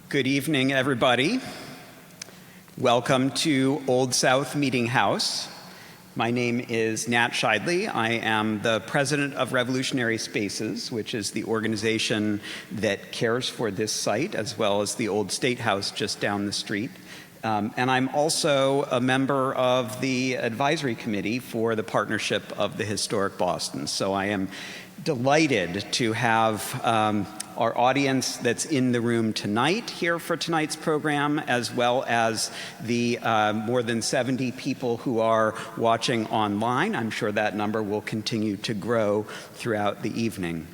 Good evening, everybody. Welcome to Old South Meeting House. My name is Nat Scheidley. I am the president of Revolutionary Spaces, which is the organization that cares for this site, as well as the Old State House just down the street. And I'm also a member of the advisory committee for the Partnership of the Historic Boston. So I am delighted to have our audience that's in the room tonight here for tonight's program, as well as the more than 70 people who are watching online. I'm sure that number will continue to grow throughout the evening.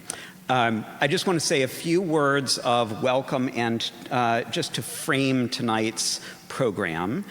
I just want to say a few words of welcome and just to frame tonight's program.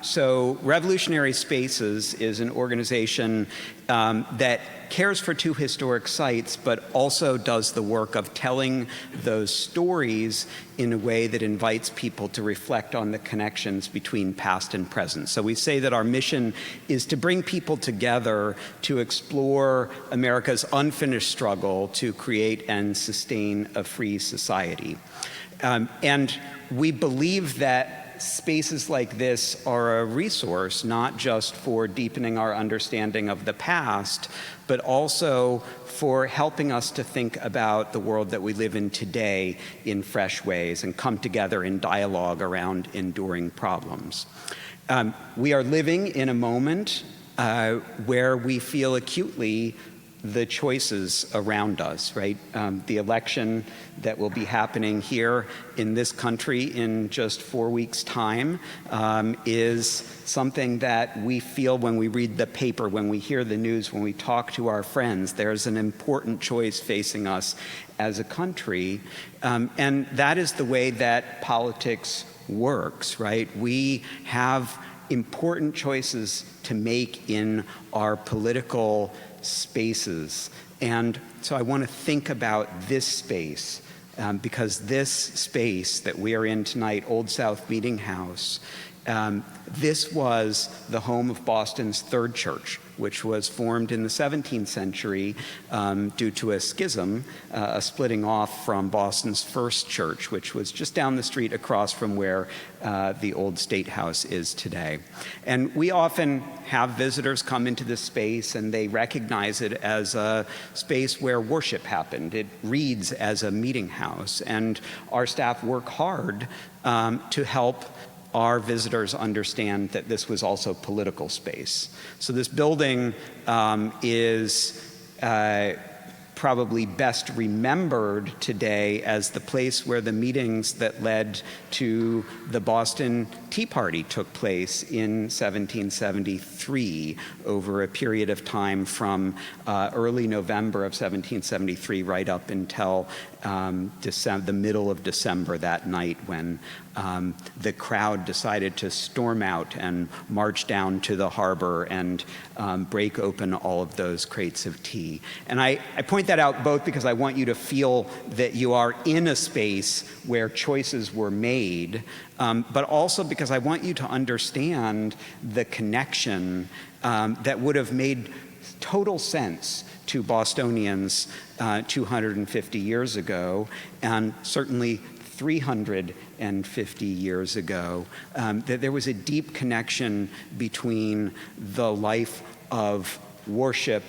So Revolutionary Spaces is an organization that cares for two historic sites, but also does the work of telling those stories in a way that invites people to reflect on the connections between past and present. So we say that our mission is to bring people together to explore America's unfinished struggle to create and sustain a free society. And we believe that spaces like this are a resource, not just for deepening our understanding of the past, but also for helping us to think about the world that we live in today in fresh ways and come together in dialogue around enduring problems. We are living in a moment where we feel acutely the choices around us, right? The election that will be happening here in this country in just 4 weeks' time is something that we feel when we read the paper, when we hear the news, when we talk to our friends. There's an important choice facing us as a country, and that is the way that politics works, right? We have important choices to make in our political spaces. And so I want to think about this space because this space that we are in tonight, Old South Meeting House, this was the home of Boston's third church, which was formed in the 17th century due to a schism, a splitting off from Boston's first church, which was just down the street across from where the Old State House is today. And we often have visitors come into this space and they recognize it as a space where worship happened. It reads as a meeting house, and our staff work hard to help our visitors understand that this was also political space. So this building is probably best remembered today as the place where the meetings that led to the Boston Tea Party took place in 1773 over a period of time from early November of 1773 right up until the middle of December, that night when the crowd decided to storm out and march down to the harbor and break open all of those crates of tea. And I point that out both because I want you to feel that you are in a space where choices were made, but also because I want you to understand the connection that would have made total sense to Bostonians 250 years ago, and certainly 350 years ago, that there was a deep connection between the life of worship,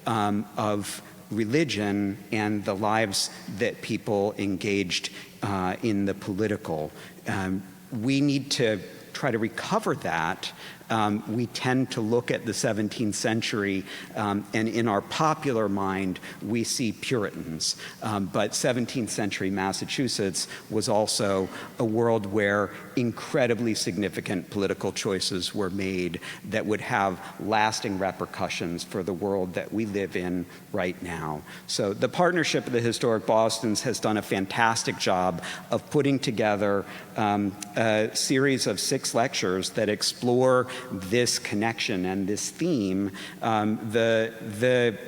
of religion, and the lives that people engaged in the political. We need to try to recover that. We tend to look at the 17th century, and in our popular mind, we see Puritans. But 17th century Massachusetts was also a world where incredibly significant political choices were made that would have lasting repercussions for the world that we live in right now. So the Partnership of the Historic Bostons has done a fantastic job of putting together a series of 6 lectures that explore this connection and this theme. The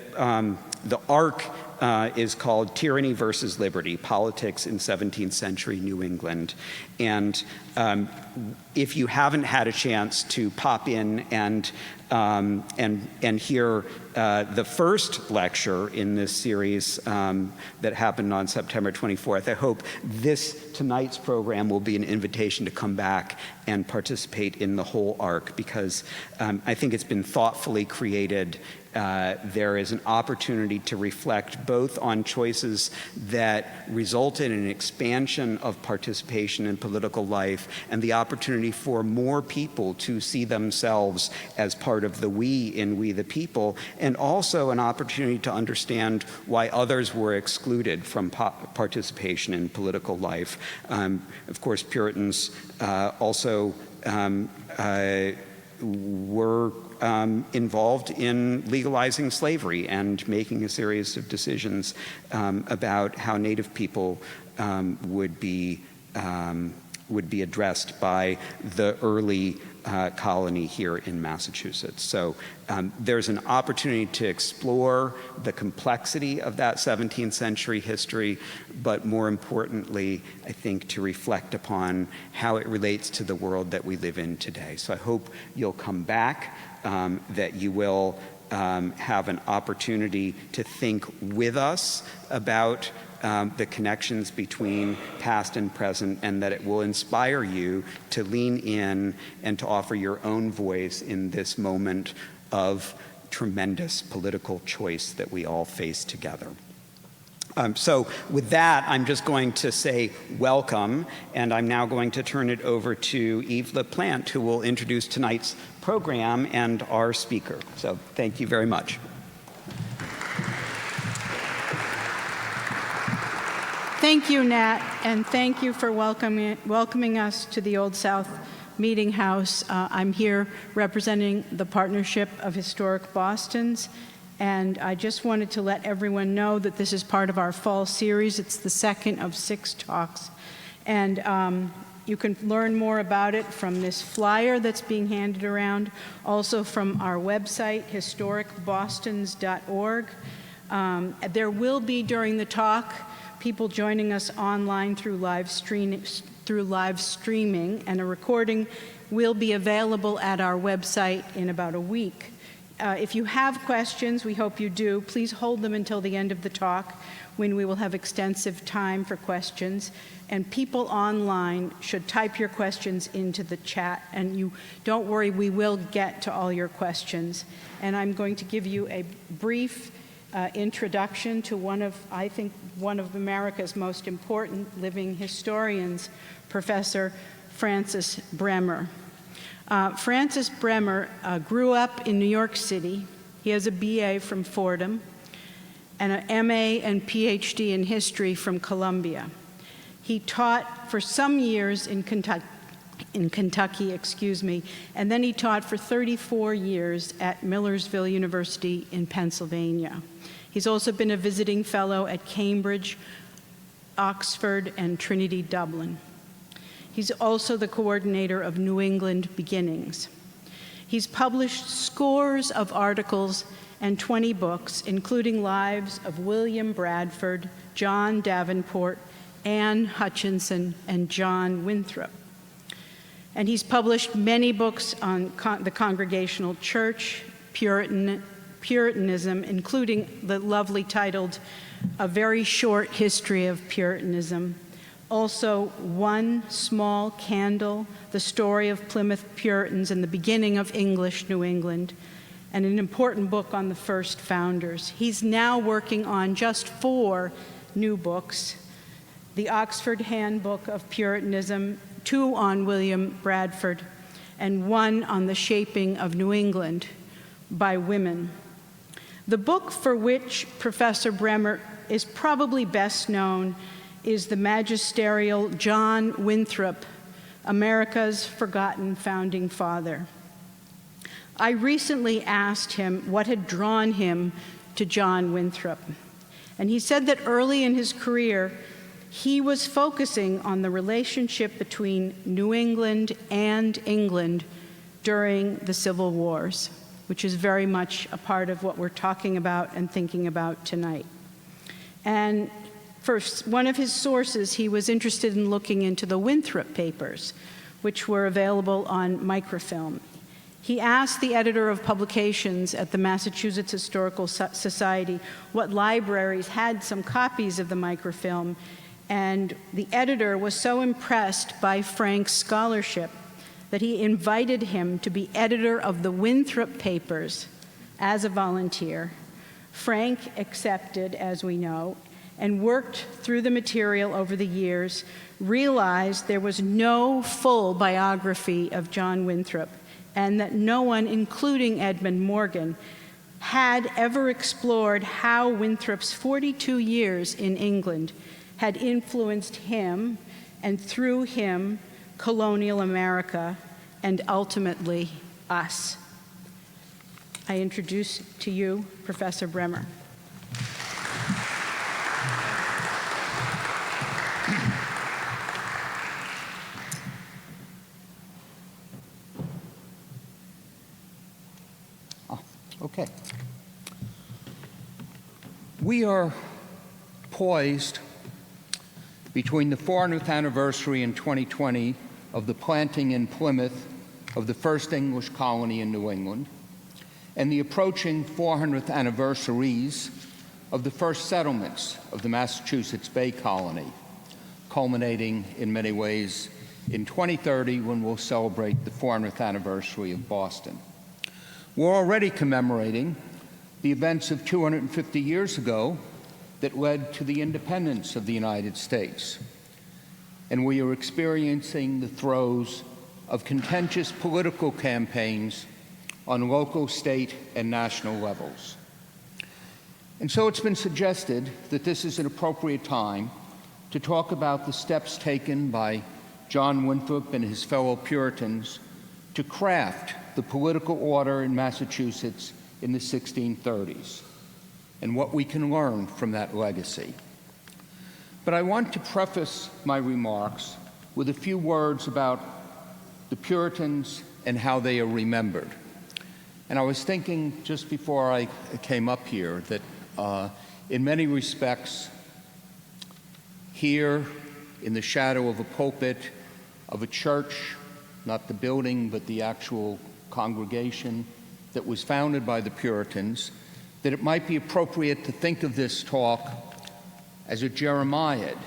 arc is called Tyranny versus Liberty, Politics in 17th Century New England. And if you haven't had a chance to pop in and hear the first lecture in this series that happened on September 24th, I hope tonight's program will be an invitation to come back and participate in the whole arc, because I think it's been thoughtfully created. There is an opportunity to reflect both on choices that result in an expansion of participation in political life and the opportunity for more people to see themselves as part of the we in We the People, and also an opportunity to understand why others were excluded from participation in political life. Of course, Puritans also were involved in legalizing slavery and making a series of decisions about how Native people would be addressed by the early colony here in Massachusetts. So there's an opportunity to explore the complexity of that 17th century history, but more importantly, I think, to reflect upon how it relates to the world that we live in today. So I hope you'll come back, that you will have an opportunity to think with us about the connections between past and present, and that it will inspire you to lean in and to offer your own voice in this moment of tremendous political choice that we all face together. So with that, I'm just going to say welcome, and I'm now going to turn it over to Yves LaPlante, who will introduce tonight's program and our speaker. So thank you very much. Thank you, Nat, and thank you for welcoming us to the Old South Meeting House. I'm here representing the Partnership of Historic Bostons, and I just wanted to let everyone know that this is part of our fall series. It's the second of 6 talks, and you can learn more about it from this flyer that's being handed around, also from our website, historicbostons.org. There will be, during the talk, people joining us online through live streaming, and a recording will be available at our website in about a week. If you have questions, we hope you do, please hold them until the end of the talk, when we will have extensive time for questions. And people online should type your questions into the chat, and you don't worry, we will get to all your questions. And I'm going to give you a brief introduction to one of America's most important living historians, Professor Francis Bremer. Francis Bremer grew up in New York City. He has a BA from Fordham and an MA and PhD in history from Columbia. He taught for some years in Kentucky, and then he taught for 34 years at Millersville University in Pennsylvania. He's also been a visiting fellow at Cambridge, Oxford, and Trinity Dublin. He's also the coordinator of New England Beginnings. He's published scores of articles and 20 books, including lives of William Bradford, John Davenport, Anne Hutchinson, and John Winthrop. And he's published many books on the Congregational Church, Puritanism, including the lovely titled A Very Short History of Puritanism. Also, One Small Candle, The Story of Plymouth Puritans and the Beginning of English New England, and an important book on the first founders. He's now working on just 4 new books: the Oxford Handbook of Puritanism, 2 on William Bradford, and 1 on the shaping of New England by women. The book for which Professor Bremer is probably best known is the magisterial John Winthrop, America's Forgotten Founding Father. I recently asked him what had drawn him to John Winthrop, and he said that early in his career, he was focusing on the relationship between New England and England during the Civil Wars, which is very much a part of what we're talking about and thinking about tonight. And first, one of his sources, he was interested in looking into the Winthrop papers, which were available on microfilm. He asked the editor of publications at the Massachusetts Historical Society what libraries had some copies of the microfilm, and the editor was so impressed by Frank's scholarship that he invited him to be editor of the Winthrop papers as a volunteer. Frank accepted, as we know, and worked through the material over the years, realized there was no full biography of John Winthrop, and that no one, including Edmund Morgan, had ever explored how Winthrop's 42 years in England had influenced him, and through him, colonial America, and ultimately us. I introduce to you Professor Bremer. Okay. We are poised between the 400th anniversary in 2020 of the planting in Plymouth of the first English colony in New England and the approaching 400th anniversaries of the first settlements of the Massachusetts Bay Colony, culminating in many ways in 2030 when we'll celebrate the 400th anniversary of Boston. We're already commemorating the events of 250 years ago that led to the independence of the United States. And we are experiencing the throes of contentious political campaigns on local, state, and national levels. And so it's been suggested that this is an appropriate time to talk about the steps taken by John Winthrop and his fellow Puritans to craft the political order in Massachusetts in the 1630s, and what we can learn from that legacy. But I want to preface my remarks with a few words about the Puritans and how they are remembered. And I was thinking just before I came up here that in many respects, here in the shadow of a pulpit of a church, not the building, but the actual congregation that was founded by the Puritans, that it might be appropriate to think of this talk as a Jeremiad,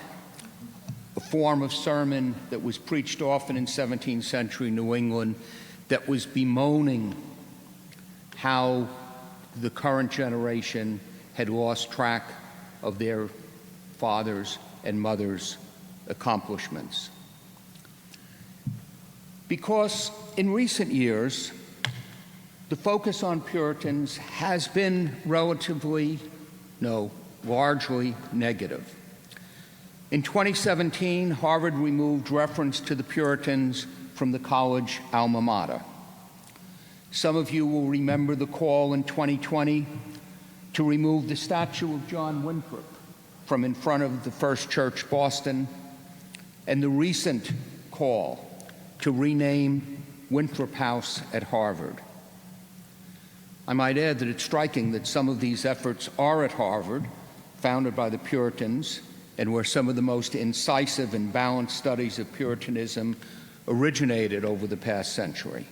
a form of sermon that was preached often in 17th century New England that was bemoaning how the current generation had lost track of their fathers' and mothers' accomplishments. Because in recent years, the focus on Puritans has been largely negative. In 2017, Harvard removed reference to the Puritans from the college alma mater. Some of you will remember the call in 2020 to remove the statue of John Winthrop from in front of the First Church Boston, and the recent call to rename Winthrop House at Harvard. I might add that it's striking that some of these efforts are at Harvard, founded by the Puritans, and where some of the most incisive and balanced studies of Puritanism originated over the past century.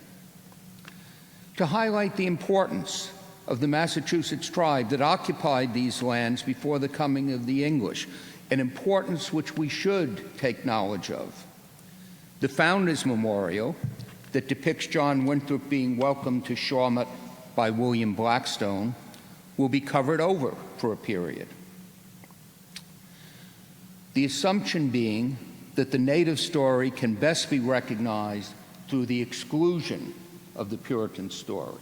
To highlight the importance of the Massachusetts tribe that occupied these lands before the coming of the English, an importance which we should take knowledge of. The Founders Memorial that depicts John Winthrop being welcomed to Shawmut by William Blackstone will be covered over for a period. The assumption being that the native story can best be recognized through the exclusion of the Puritan story.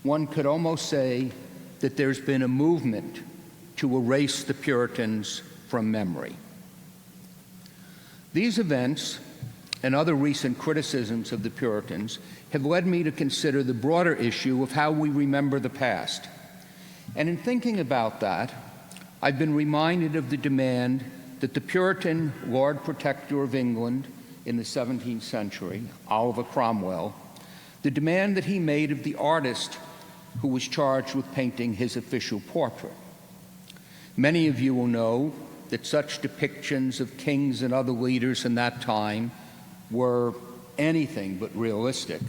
One could almost say that there's been a movement to erase the Puritans from memory. These events and other recent criticisms of the Puritans have led me to consider the broader issue of how we remember the past. And in thinking about that, I've been reminded of the demand that the Puritan Lord Protector of England in the 17th century, Oliver Cromwell, the demand that he made of the artist who was charged with painting his official portrait. Many of you will know that such depictions of kings and other leaders in that time were anything but realistic.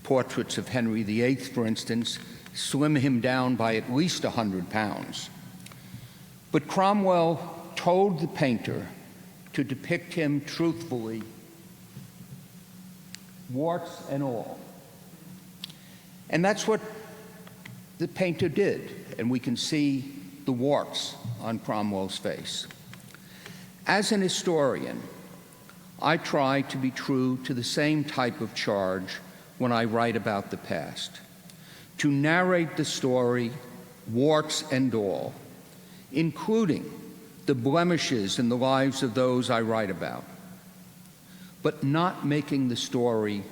Portraits of Henry VIII, for instance, slim him down by at least 100 pounds. But Cromwell told the painter to depict him truthfully, warts and all. And that's what the painter did, and we can see the warts on Cromwell's face. As an historian, I try to be true to the same type of charge when I write about the past, to narrate the story, warts and all, including the blemishes in the lives of those I write about, but not making the story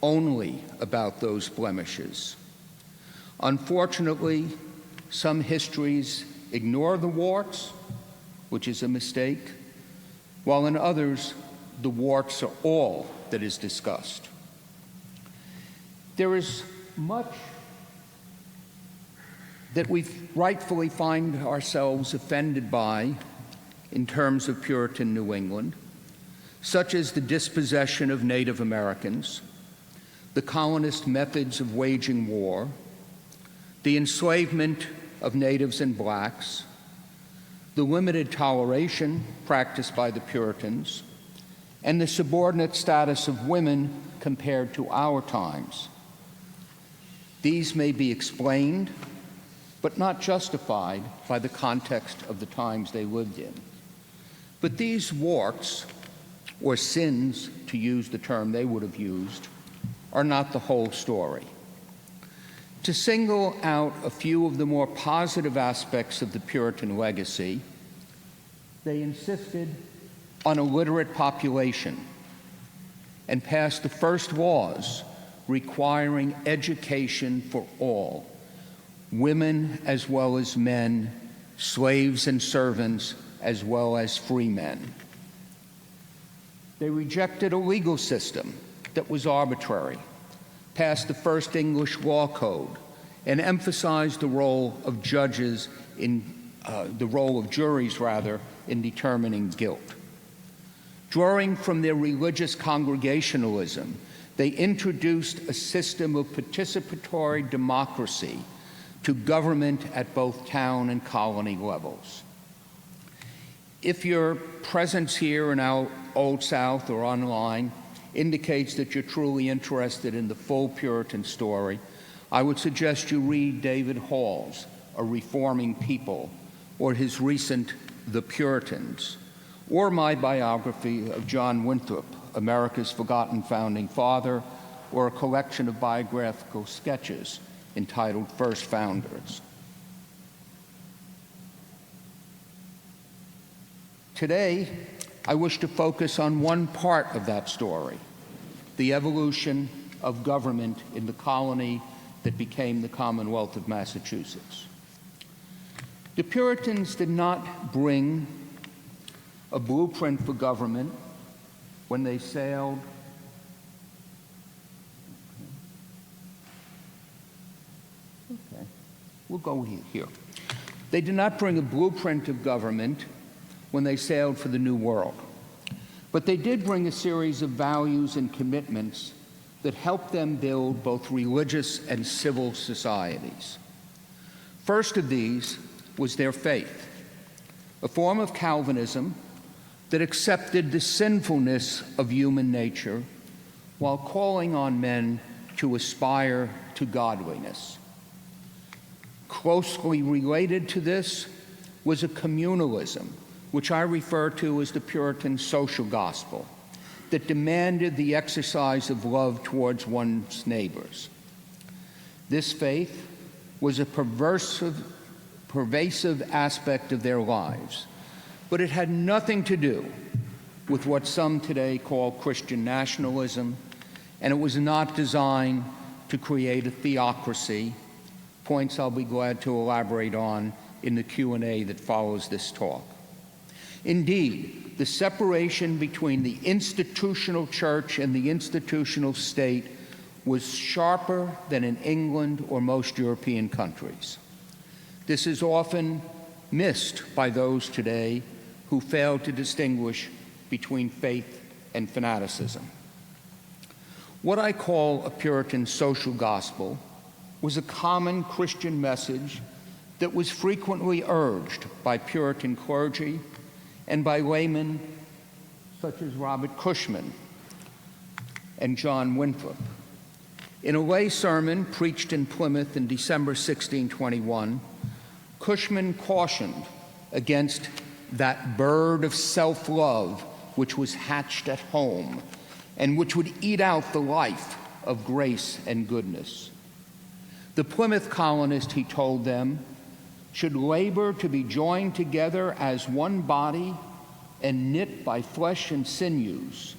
only about those blemishes. Unfortunately, some histories ignore the warts, which is a mistake, while in others, the warts are all that is discussed. There is much that we rightfully find ourselves offended by in terms of Puritan New England, such as the dispossession of Native Americans, the colonist methods of waging war, the enslavement of natives and blacks, the limited toleration practiced by the Puritans, and the subordinate status of women compared to our times. These may be explained, but not justified by the context of the times they lived in. But these warts, or sins, to use the term they would have used, are not the whole story. To single out a few of the more positive aspects of the Puritan legacy, they insisted on a literate population and passed the first laws requiring education for all, women as well as men, slaves and servants as well as free men. They rejected a legal system that was arbitrary, passed the first English law code, and emphasized the role of juries in determining guilt. Drawing from their religious congregationalism, they introduced a system of participatory democracy to government at both town and colony levels. If your presence here in our Old South or online indicates that you're truly interested in the full Puritan story, I would suggest you read David Hall's A Reforming People, or his recent The Puritans, or my biography of John Winthrop, America's Forgotten Founding Father, or a collection of biographical sketches entitled First Founders. Today, I wish to focus on one part of that story, the evolution of government in the colony that became the Commonwealth of Massachusetts. The Puritans did not bring a blueprint for government when they sailed We'll go here. They did not bring a blueprint of government when they sailed for the New World, but they did bring a series of values and commitments that helped them build both religious and civil societies. First of these was their faith, a form of Calvinism that accepted the sinfulness of human nature while calling on men to aspire to godliness. Closely related to this was a communalism, which I refer to as the Puritan social gospel, that demanded the exercise of love towards one's neighbors. This faith was a pervasive aspect of their lives, but it had nothing to do with what some today call Christian nationalism, and it was not designed to create a theocracy, points I'll be glad to elaborate on in the Q&A that follows this talk. Indeed, the separation between the institutional church and the institutional state was sharper than in England or most European countries. This is often missed by those today who fail to distinguish between faith and fanaticism. What I call a Puritan social gospel was a common Christian message that was frequently urged by Puritan clergy and by laymen such as Robert Cushman and John Winthrop. In a lay sermon preached in Plymouth in December 1621, Cushman cautioned against that bird of self-love which was hatched at home and which would eat out the life of grace and goodness. The Plymouth colonists, he told them, should labor to be joined together as one body and knit by flesh and sinews.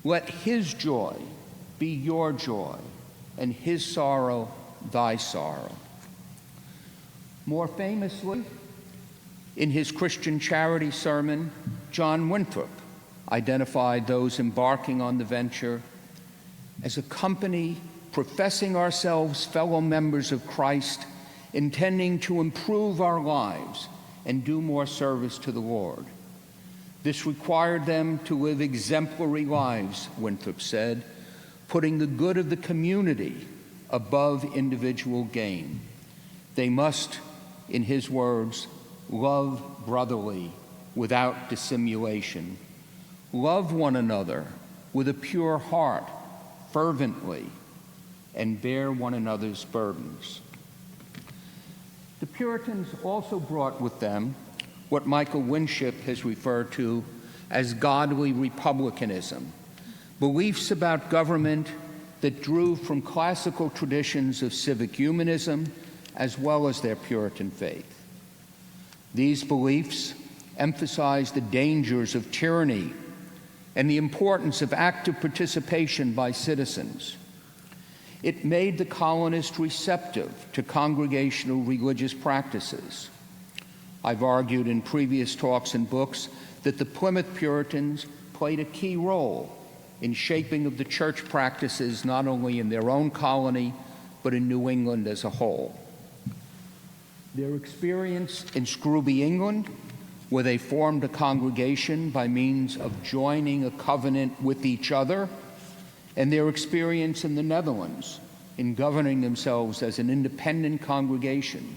Let his joy be your joy, and his sorrow thy sorrow. More famously, in his Christian charity sermon, John Winthrop identified those embarking on the venture as a company professing ourselves fellow members of Christ, intending to improve our lives and do more service to the Lord. This required them to live exemplary lives, Winthrop said, putting the good of the community above individual gain. They must, in his words, love brotherly without dissimulation, love one another with a pure heart, fervently, and bear one another's burdens. The Puritans also brought with them what Michael Winship has referred to as godly republicanism, beliefs about government that drew from classical traditions of civic humanism as well as their Puritan faith. These beliefs emphasize the dangers of tyranny and the importance of active participation by citizens. It made the colonists receptive to congregational religious practices. I've argued in previous talks and books that the Plymouth Puritans played a key role in shaping of the church practices not only in their own colony, but in New England as a whole. Their experience in Scrooby, England, where they formed a congregation by means of joining a covenant with each other, and their experience in the Netherlands in governing themselves as an independent congregation,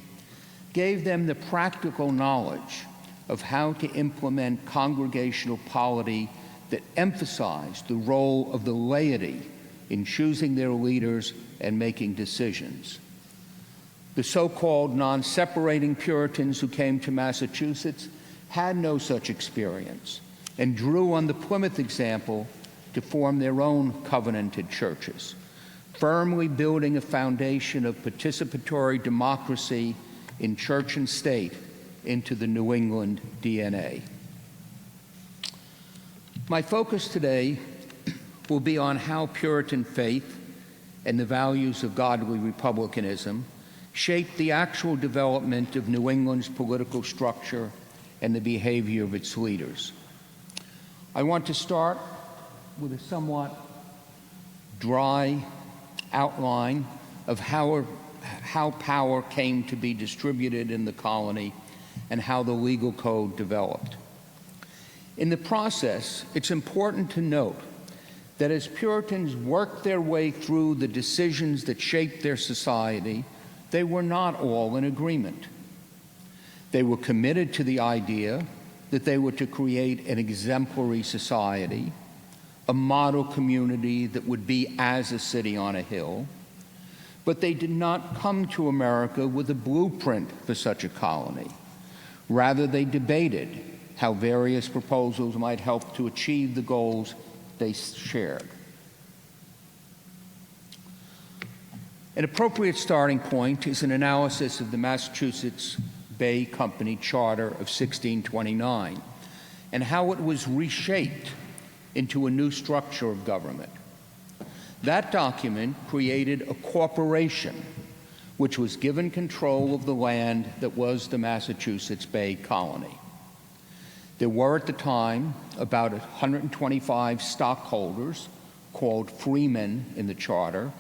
gave them the practical knowledge of how to implement congregational polity that emphasized the role of the laity in choosing their leaders and making decisions. The so-called non-separating Puritans who came to Massachusetts had no such experience and drew on the Plymouth example to form their own covenanted churches, firmly building a foundation of participatory democracy in church and state into the New England DNA. My focus today will be on how Puritan faith and the values of godly republicanism shaped the actual development of New England's political structure and the behavior of its leaders. I want to start with a somewhat dry outline of how power came to be distributed in the colony and how the legal code developed. In the process, it's important to note that as Puritans worked their way through the decisions that shaped their society, they were not all in agreement. They were committed to the idea that they were to create an exemplary society, a model community that would be as a city on a hill, but they did not come to America with a blueprint for such a colony. Rather, they debated how various proposals might help to achieve the goals they shared. An appropriate starting point is an analysis of the Massachusetts Bay Company Charter of 1629 and how it was reshaped into a new structure of government. That document created a corporation which was given control of the land that was the Massachusetts Bay Colony. There were at the time about 125 stockholders, called freemen in the charter,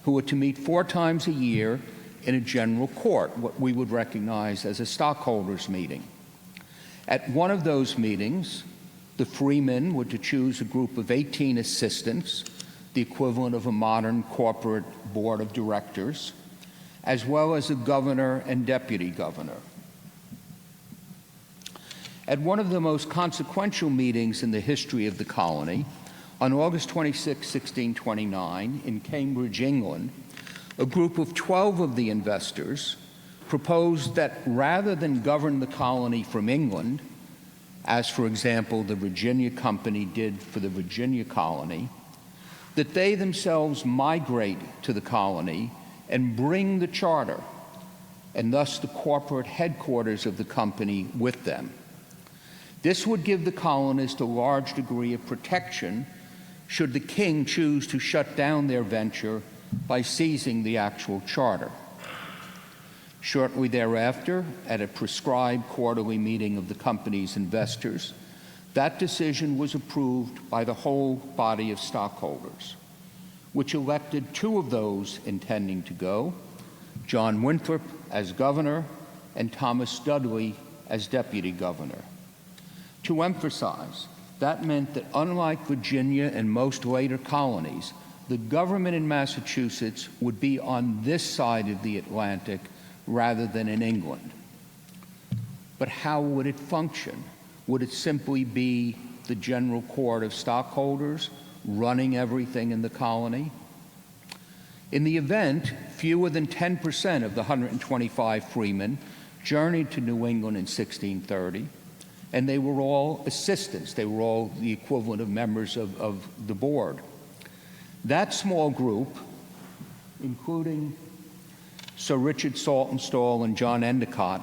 who were to meet 4 times a year in a general court, what we would recognize as a stockholders' meeting. At one of those meetings, the freemen were to choose a group of 18 assistants, the equivalent of a modern corporate board of directors, as well as a governor and deputy governor. At one of the most consequential meetings in the history of the colony, on August 26, 1629, in Cambridge, England, a group of 12 of the investors proposed that rather than govern the colony from England, as for example the Virginia Company did for the Virginia colony, that they themselves migrate to the colony and bring the charter, and thus the corporate headquarters of the company, with them. This would give the colonists a large degree of protection should the king choose to shut down their venture by seizing the actual charter. Shortly thereafter, at a prescribed quarterly meeting of the company's investors, that decision was approved by the whole body of stockholders, which elected two of those intending to go, John Winthrop as governor and Thomas Dudley as deputy governor. To emphasize, that meant that unlike Virginia and most later colonies, the government in Massachusetts would be on this side of the Atlantic rather than in England. But how would it function? Would it simply be the general court of stockholders running everything in the colony? In the event, fewer than 10% of the 125 freemen journeyed to New England in 1630, and they were all assistants. They were all the equivalent of members of the board. That small group, including Sir Richard Saltonstall and John Endicott,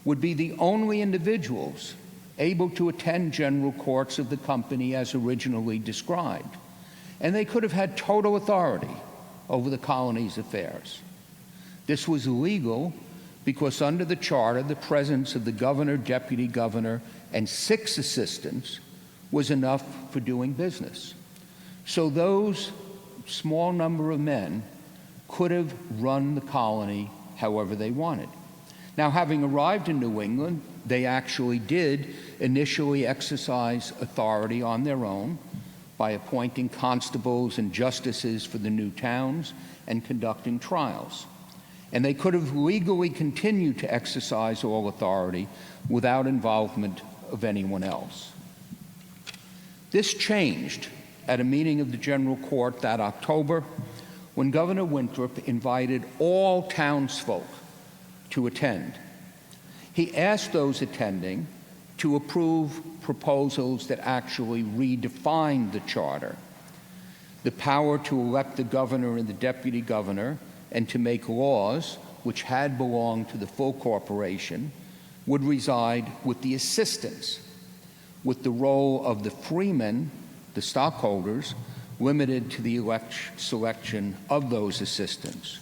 would be the only individuals able to attend general courts of the company as originally described, and they could have had total authority over the colony's affairs. This was legal because under the charter, the presence of the governor, deputy governor, and 6 assistants was enough for doing business. So those small number of men could have run the colony however they wanted. Now, having arrived in New England, they actually did initially exercise authority on their own by appointing constables and justices for the new towns and conducting trials. And they could have legally continued to exercise all authority without involvement of anyone else. This changed at a meeting of the General Court that October, when Governor Winthrop invited all townsfolk to attend. He asked those attending to approve proposals that actually redefined the charter. The power to elect the governor and the deputy governor and to make laws, which had belonged to the full corporation, would reside with the assistants, with the role of the freemen, the stockholders, limited to the selection of those assistants.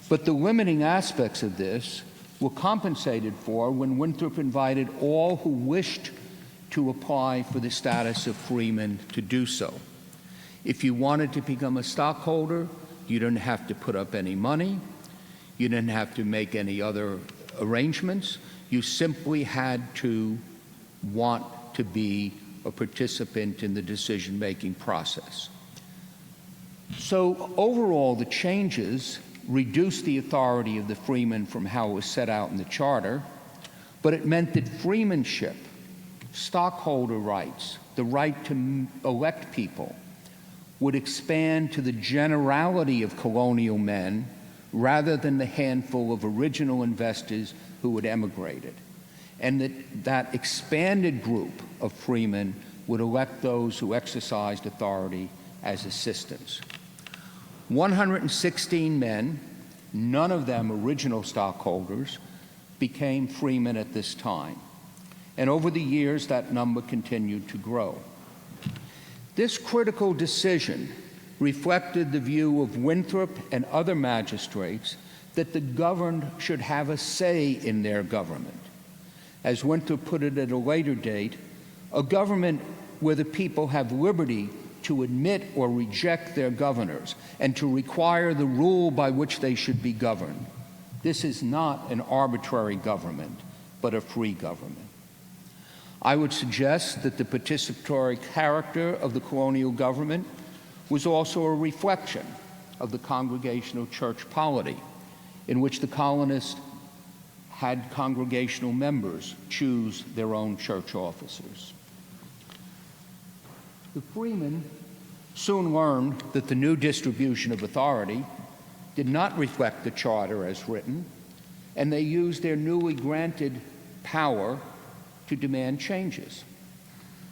But the limiting aspects of this were compensated for when Winthrop invited all who wished to apply for the status of freemen to do so. If you wanted to become a stockholder, you didn't have to put up any money. You didn't have to make any other arrangements. You simply had to want to be a participant in the decision-making process. So overall, the changes reduced the authority of the freemen from how it was set out in the charter, but it meant that freemanship, stockholder rights, the right to elect people, would expand to the generality of colonial men rather than the handful of original investors who had emigrated, and that expanded group of freemen would elect those who exercised authority as assistants. 116 men, none of them original stockholders, became freemen at this time. And over the years, that number continued to grow. This critical decision reflected the view of Winthrop and other magistrates that the governed should have a say in their government. As Winthrop put it at a later date, a government where the people have liberty to admit or reject their governors and to require the rule by which they should be governed. This is not an arbitrary government, but a free government. I would suggest that the participatory character of the colonial government was also a reflection of the congregational church polity, in which the colonists had congregational members choose their own church officers. The freemen soon learned that the new distribution of authority did not reflect the charter as written, and they used their newly granted power to demand changes.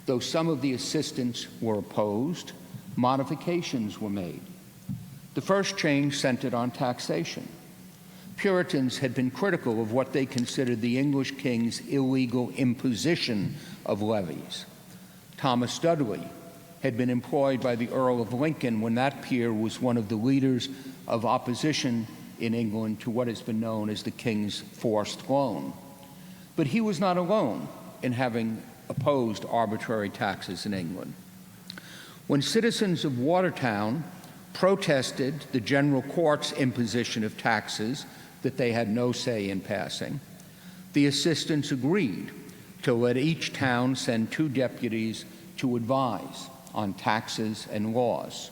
Though some of the assistants were opposed, modifications were made. The first change centered on taxation. Puritans had been critical of what they considered the English king's illegal imposition of levies. Thomas Dudley had been employed by the Earl of Lincoln when that peer was one of the leaders of opposition in England to what has been known as the King's forced loan. But he was not alone in having opposed arbitrary taxes in England. When citizens of Watertown protested the General Court's imposition of taxes that they had no say in passing, the assistants agreed to let each town send 2 deputies to advise on taxes and laws.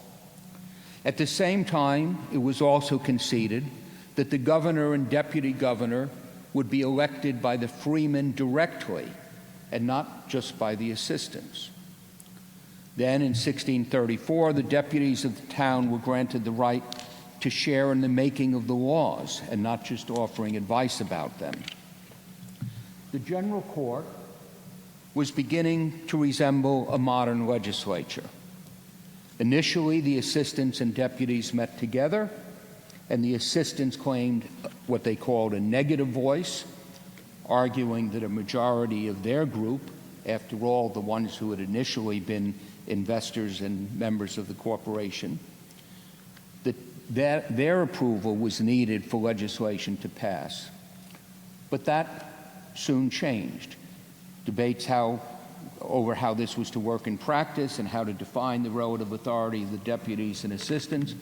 At the same time, it was also conceded that the governor and deputy governor would be elected by the freemen directly and not just by the assistants. Then in 1634, the deputies of the town were granted the right to share in the making of the laws and not just offering advice about them. The General Court was beginning to resemble a modern legislature. Initially, the assistants and deputies met together, and the assistants claimed what they called a negative voice, arguing that a majority of their group, after all, the ones who had initially been investors and members of the corporation, that their approval was needed for legislation to pass. But that soon changed. Debates over how this was to work in practice and how to define the relative authority of the deputies and assistants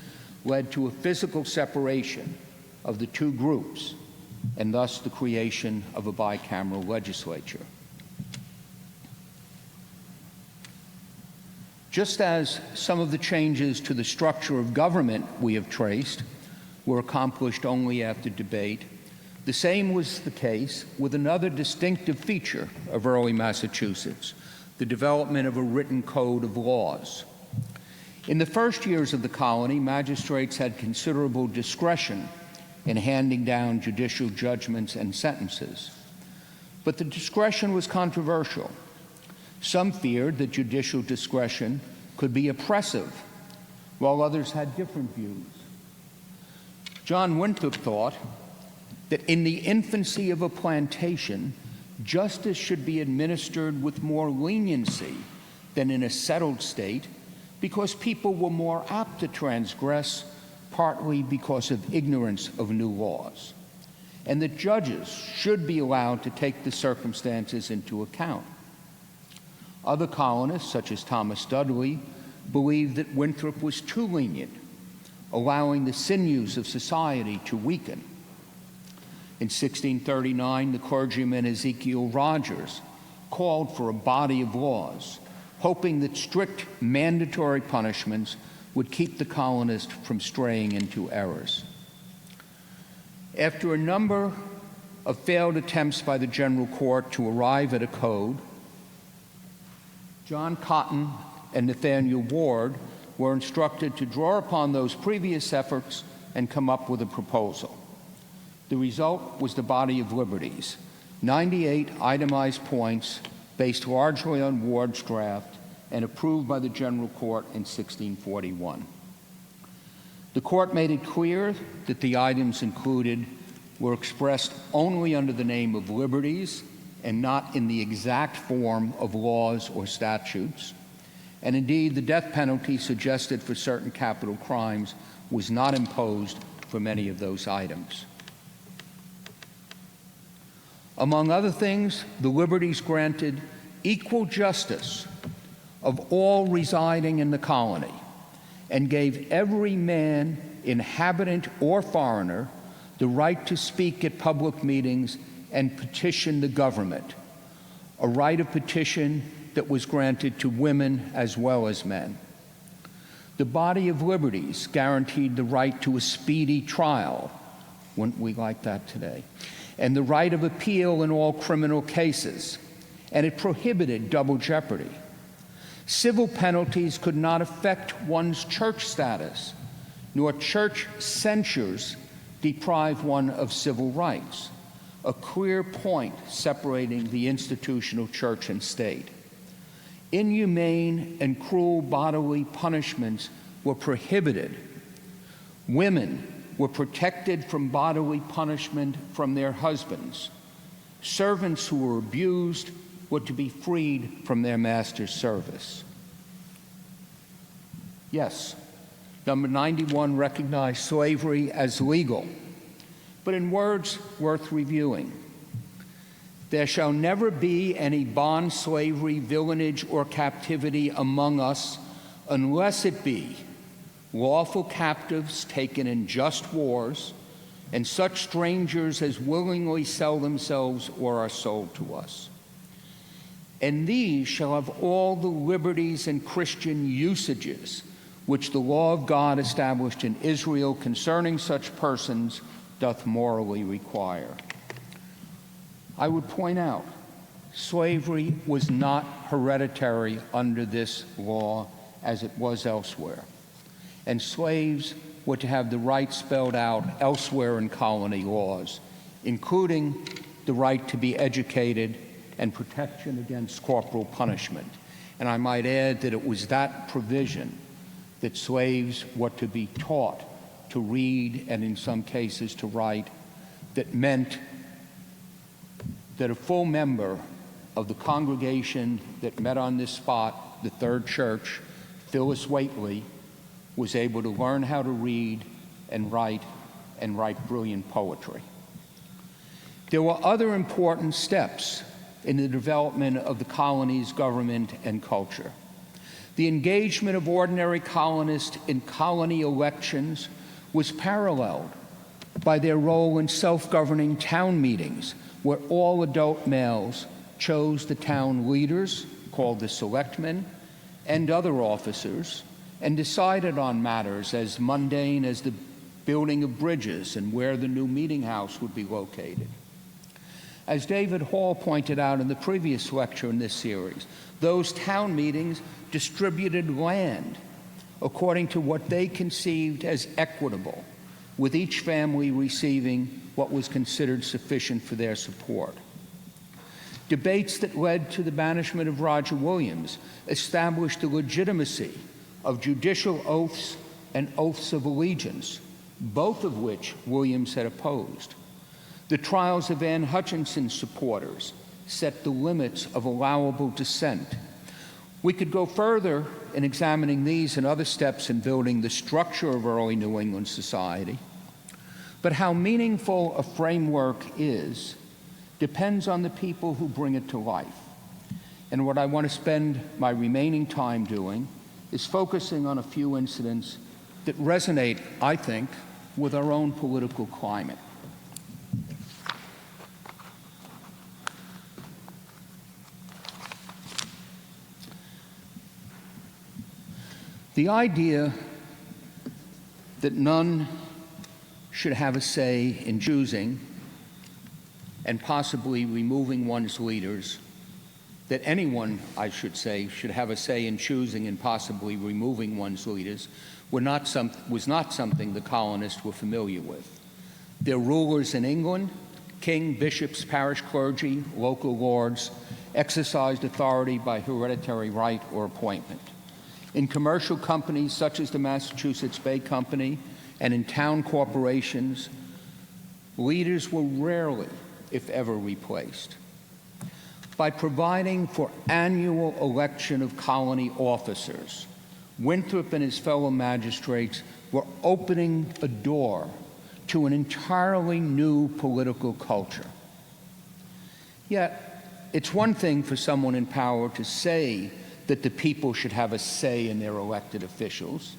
led to a physical separation of the 2 groups, and thus the creation of a bicameral legislature. Just as some of the changes to the structure of government we have traced were accomplished only after debate, the same was the case with another distinctive feature of early Massachusetts, the development of a written code of laws. In the first years of the colony, magistrates had considerable discretion in handing down judicial judgments and sentences. But the discretion was controversial. Some feared that judicial discretion could be oppressive, while others had different views. John Winthrop thought that in the infancy of a plantation, justice should be administered with more leniency than in a settled state, because people were more apt to transgress, partly because of ignorance of new laws, and that judges should be allowed to take the circumstances into account. Other colonists, such as Thomas Dudley, believed that Winthrop was too lenient, allowing the sinews of society to weaken. In 1639, the clergyman Ezekiel Rogers called for a body of laws, hoping that strict mandatory punishments would keep the colonists from straying into errors. After a number of failed attempts by the General Court to arrive at a code, John Cotton and Nathaniel Ward were instructed to draw upon those previous efforts and come up with a proposal. The result was the Body of Liberties, 98 itemized points based largely on Ward's draft and approved by the General Court in 1641. The court made it clear that the items included were expressed only under the name of liberties and not in the exact form of laws or statutes. And indeed, the death penalty suggested for certain capital crimes was not imposed for many of those items. Among other things, the liberties granted equal justice of all residing in the colony, and gave every man, inhabitant or foreigner, the right to speak at public meetings and petition the government, a right of petition that was granted to women as well as men. The body of liberties guaranteed the right to a speedy trial, wouldn't we like that today, and the right of appeal in all criminal cases, and it prohibited double jeopardy. Civil penalties could not affect one's church status, nor church censures deprive one of civil rights, a clear point separating the institutional church and state. Inhumane and cruel bodily punishments were prohibited. Women were protected from bodily punishment from their husbands. Servants who were abused were to be freed from their master's service. Yes, number 91 recognized slavery as legal, but in words worth reviewing. There shall never be any bond slavery, villanage, or captivity among us unless it be lawful captives taken in just wars, and such strangers as willingly sell themselves or are sold to us. And these shall have all the liberties and Christian usages which the law of God established in Israel concerning such persons doth morally require. I would point out, slavery was not hereditary under this law as it was elsewhere, and slaves were to have the rights spelled out elsewhere in colony laws, including the right to be educated and protection against corporal punishment. And I might add that it was that provision that slaves were to be taught to read and in some cases to write that meant that a full member of the congregation that met on this spot, the Third Church, Phyllis Whately, was able to learn how to read and write brilliant poetry. There were other important steps in the development of the colony's government and culture. The engagement of ordinary colonists in colony elections was paralleled by their role in self-governing town meetings, where all adult males chose the town leaders, called the selectmen, and other officers, and decided on matters as mundane as the building of bridges and where the new meeting house would be located. As David Hall pointed out in the previous lecture in this series, those town meetings distributed land according to what they conceived as equitable, with each family receiving what was considered sufficient for their support. Debates that led to the banishment of Roger Williams established the legitimacy of judicial oaths and oaths of allegiance, both of which Williams had opposed. The trials of Anne Hutchinson's supporters set the limits of allowable dissent. We could go further in examining these and other steps in building the structure of early New England society, but how meaningful a framework is depends on the people who bring it to life. And what I want to spend my remaining time doing is focusing on a few incidents that resonate, I think, with our own political climate. The idea that none should have a say in choosing and possibly removing one's leaders, that anyone, I should say, should have a say in choosing and possibly removing one's leaders, was not something the colonists were familiar with. Their rulers in England, king, bishops, parish clergy, local lords, exercised authority by hereditary right or appointment. In commercial companies such as the Massachusetts Bay Company and in town corporations, leaders were rarely, if ever, replaced. By providing for annual election of colony officers, Winthrop and his fellow magistrates were opening a door to an entirely new political culture. Yet, it's one thing for someone in power to say that the people should have a say in their elected officials.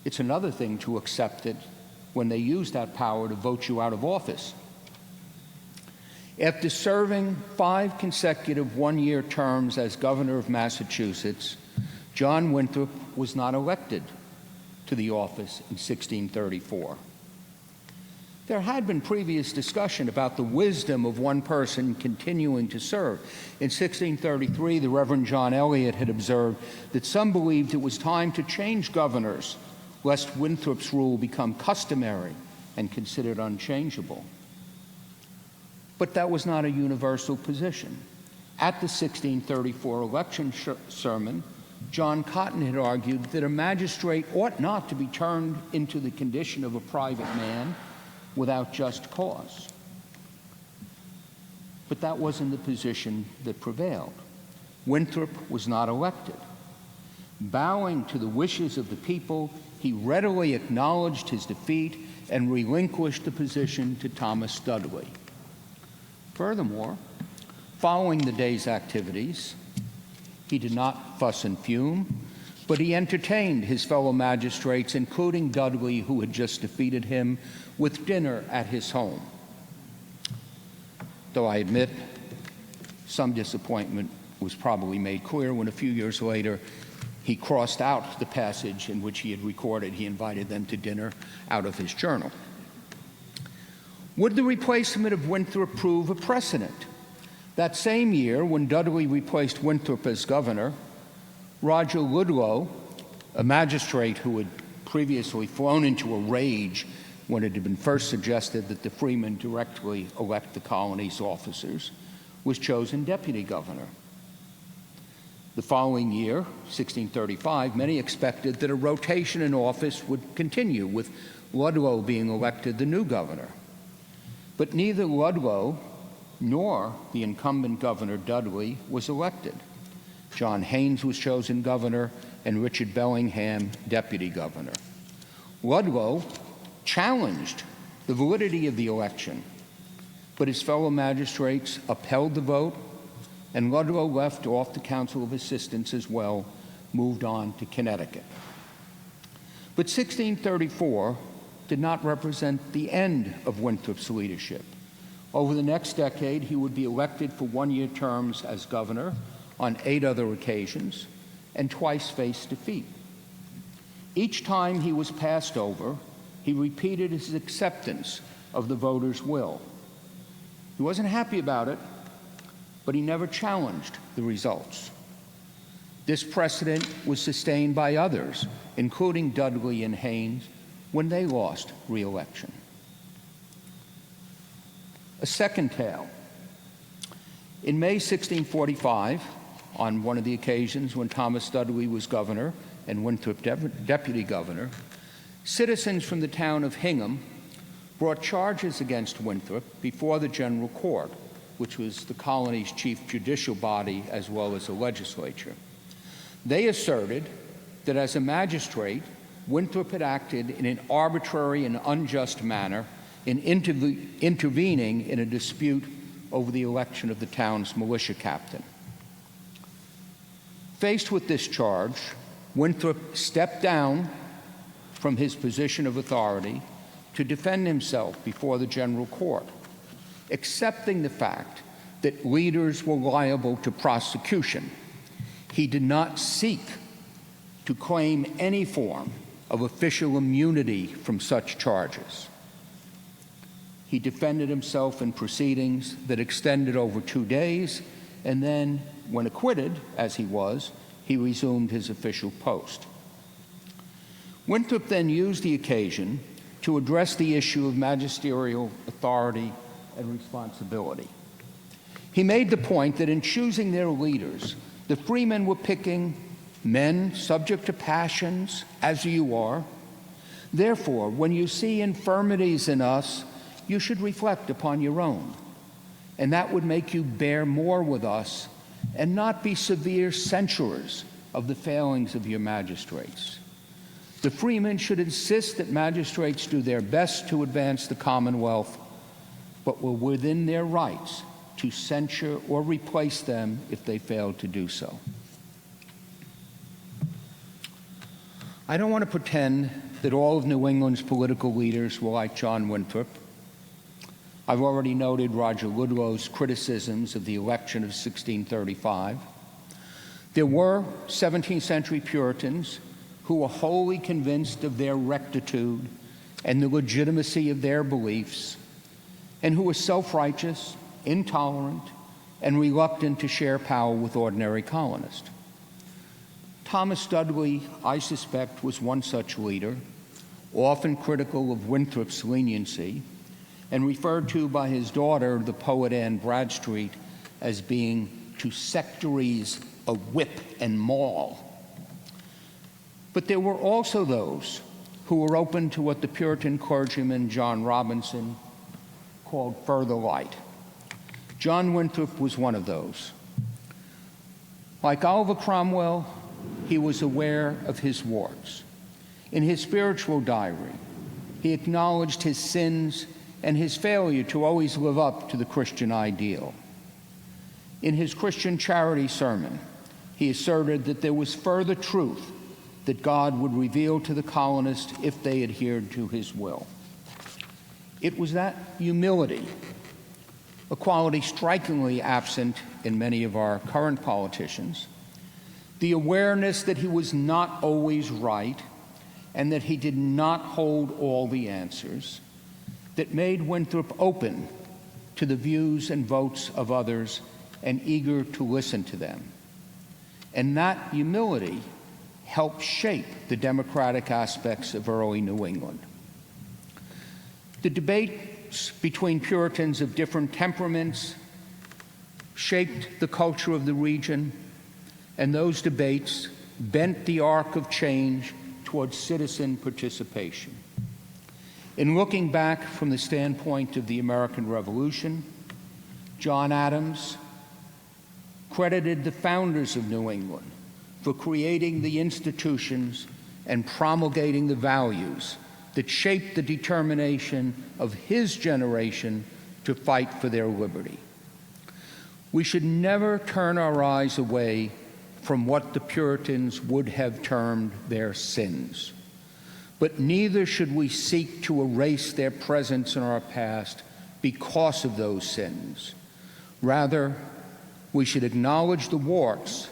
It's another thing to accept it when they use that power to vote you out of office. After serving 5 consecutive one-year terms as governor of Massachusetts, John Winthrop was not elected to the office in 1634. There had been previous discussion about the wisdom of one person continuing to serve. In 1633, the Reverend John Eliot had observed that some believed it was time to change governors, lest Winthrop's rule become customary and considered unchangeable. But that was not a universal position. At the 1634 election sermon, John Cotton had argued that a magistrate ought not to be turned into the condition of a private man without just cause. But that wasn't the position that prevailed. Winthrop was not elected. Bowing to the wishes of the people, he readily acknowledged his defeat and relinquished the position to Thomas Dudley. Furthermore, following the day's activities, he did not fuss and fume, but he entertained his fellow magistrates, including Dudley, who had just defeated him, with dinner at his home. Though I admit some disappointment was probably made clear when a few years later he crossed out the passage in which he had recorded he invited them to dinner out of his journal. Would the replacement of Winthrop prove a precedent? That same year, when Dudley replaced Winthrop as governor, Roger Ludlow, a magistrate who had previously flown into a rage when it had been first suggested that the freemen directly elect the colony's officers, was chosen deputy governor. The following year, 1635, many expected that a rotation in office would continue, with Ludlow being elected the new governor. But neither Ludlow nor the incumbent governor Dudley was elected. John Haynes was chosen governor and Richard Bellingham deputy governor. Ludlow challenged the validity of the election, but his fellow magistrates upheld the vote, and Ludlow left off the Council of Assistants as well, moved on to Connecticut. But 1634 did not represent the end of Winthrop's leadership. Over the next decade, he would be elected for one-year terms as governor on 8 other occasions, and twice faced defeat. Each time he was passed over, he repeated his acceptance of the voters' will. He wasn't happy about it, but he never challenged the results. This precedent was sustained by others, including Dudley and Haynes, when they lost re-election. A second tale. In May 1645, on one of the occasions when Thomas Dudley was governor and Winthrop deputy governor, citizens from the town of Hingham brought charges against Winthrop before the General Court, which was the colony's chief judicial body as well as a legislature. They asserted that as a magistrate, Winthrop had acted in an arbitrary and unjust manner in intervening in a dispute over the election of the town's militia captain. Faced with this charge, Winthrop stepped down from his position of authority to defend himself before the General Court, accepting the fact that leaders were liable to prosecution. He did not seek to claim any form of official immunity from such charges. He defended himself in proceedings that extended over 2 days, and then, when acquitted, as he was, he resumed his official post. Winthrop then used the occasion to address the issue of magisterial authority and responsibility. He made the point that in choosing their leaders, the freemen were picking men subject to passions, as you are. Therefore, when you see infirmities in us, you should reflect upon your own, and that would make you bear more with us and not be severe censurers of the failings of your magistrates. The freemen should insist that magistrates do their best to advance the commonwealth, but were within their rights to censure or replace them if they failed to do so. I don't want to pretend that all of New England's political leaders were like John Winthrop. I've already noted Roger Ludlow's criticisms of the election of 1635. There were 17th century Puritans who were wholly convinced of their rectitude and the legitimacy of their beliefs, and who were self-righteous, intolerant, and reluctant to share power with ordinary colonists. Thomas Dudley, I suspect, was one such leader, often critical of Winthrop's leniency, and referred to by his daughter, the poet Anne Bradstreet, as being to sectaries a whip and maul. But there were also those who were open to what the Puritan clergyman John Robinson called further light. John Winthrop was one of those. Like Oliver Cromwell, he was aware of his warts. In his spiritual diary, he acknowledged his sins and his failure to always live up to the Christian ideal. In his Christian charity sermon, he asserted that there was further truth that God would reveal to the colonists if they adhered to his will. It was that humility, a quality strikingly absent in many of our current politicians, the awareness that he was not always right and that he did not hold all the answers, that made Winthrop open to the views and votes of others and eager to listen to them. And that humility helped shape the democratic aspects of early New England. The debates between Puritans of different temperaments shaped the culture of the region, and those debates bent the arc of change towards citizen participation. In looking back from the standpoint of the American Revolution, John Adams credited the founders of New England for creating the institutions and promulgating the values that shaped the determination of his generation to fight for their liberty. We should never turn our eyes away from what the Puritans would have termed their sins. But neither should we seek to erase their presence in our past because of those sins. Rather, we should acknowledge the warts,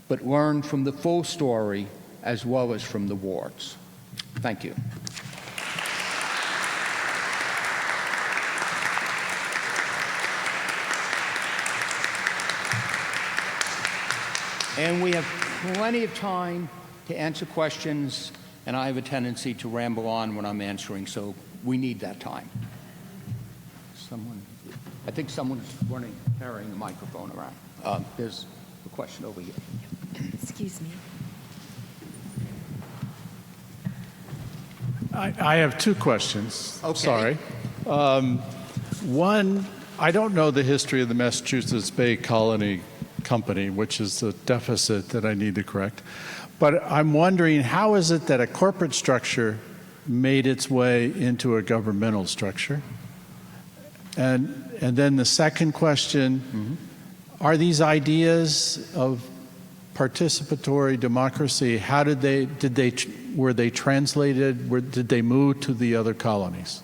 but learn from the full story as well as from the warts. Thank you. And we have plenty of time to answer questions, and I have a tendency to ramble on when I'm answering, so we need that time. I think someone's carrying a microphone around. There's a question over here. Excuse me. I have two questions. Okay. Sorry. One, I don't know the history of the Massachusetts Bay Colony Company, which is the deficit that I need to correct. But I'm wondering, how is it that a corporate structure made its way into a governmental structure? And then the second question, are these ideas of participatory democracy, were they translated, did they move to the other colonies?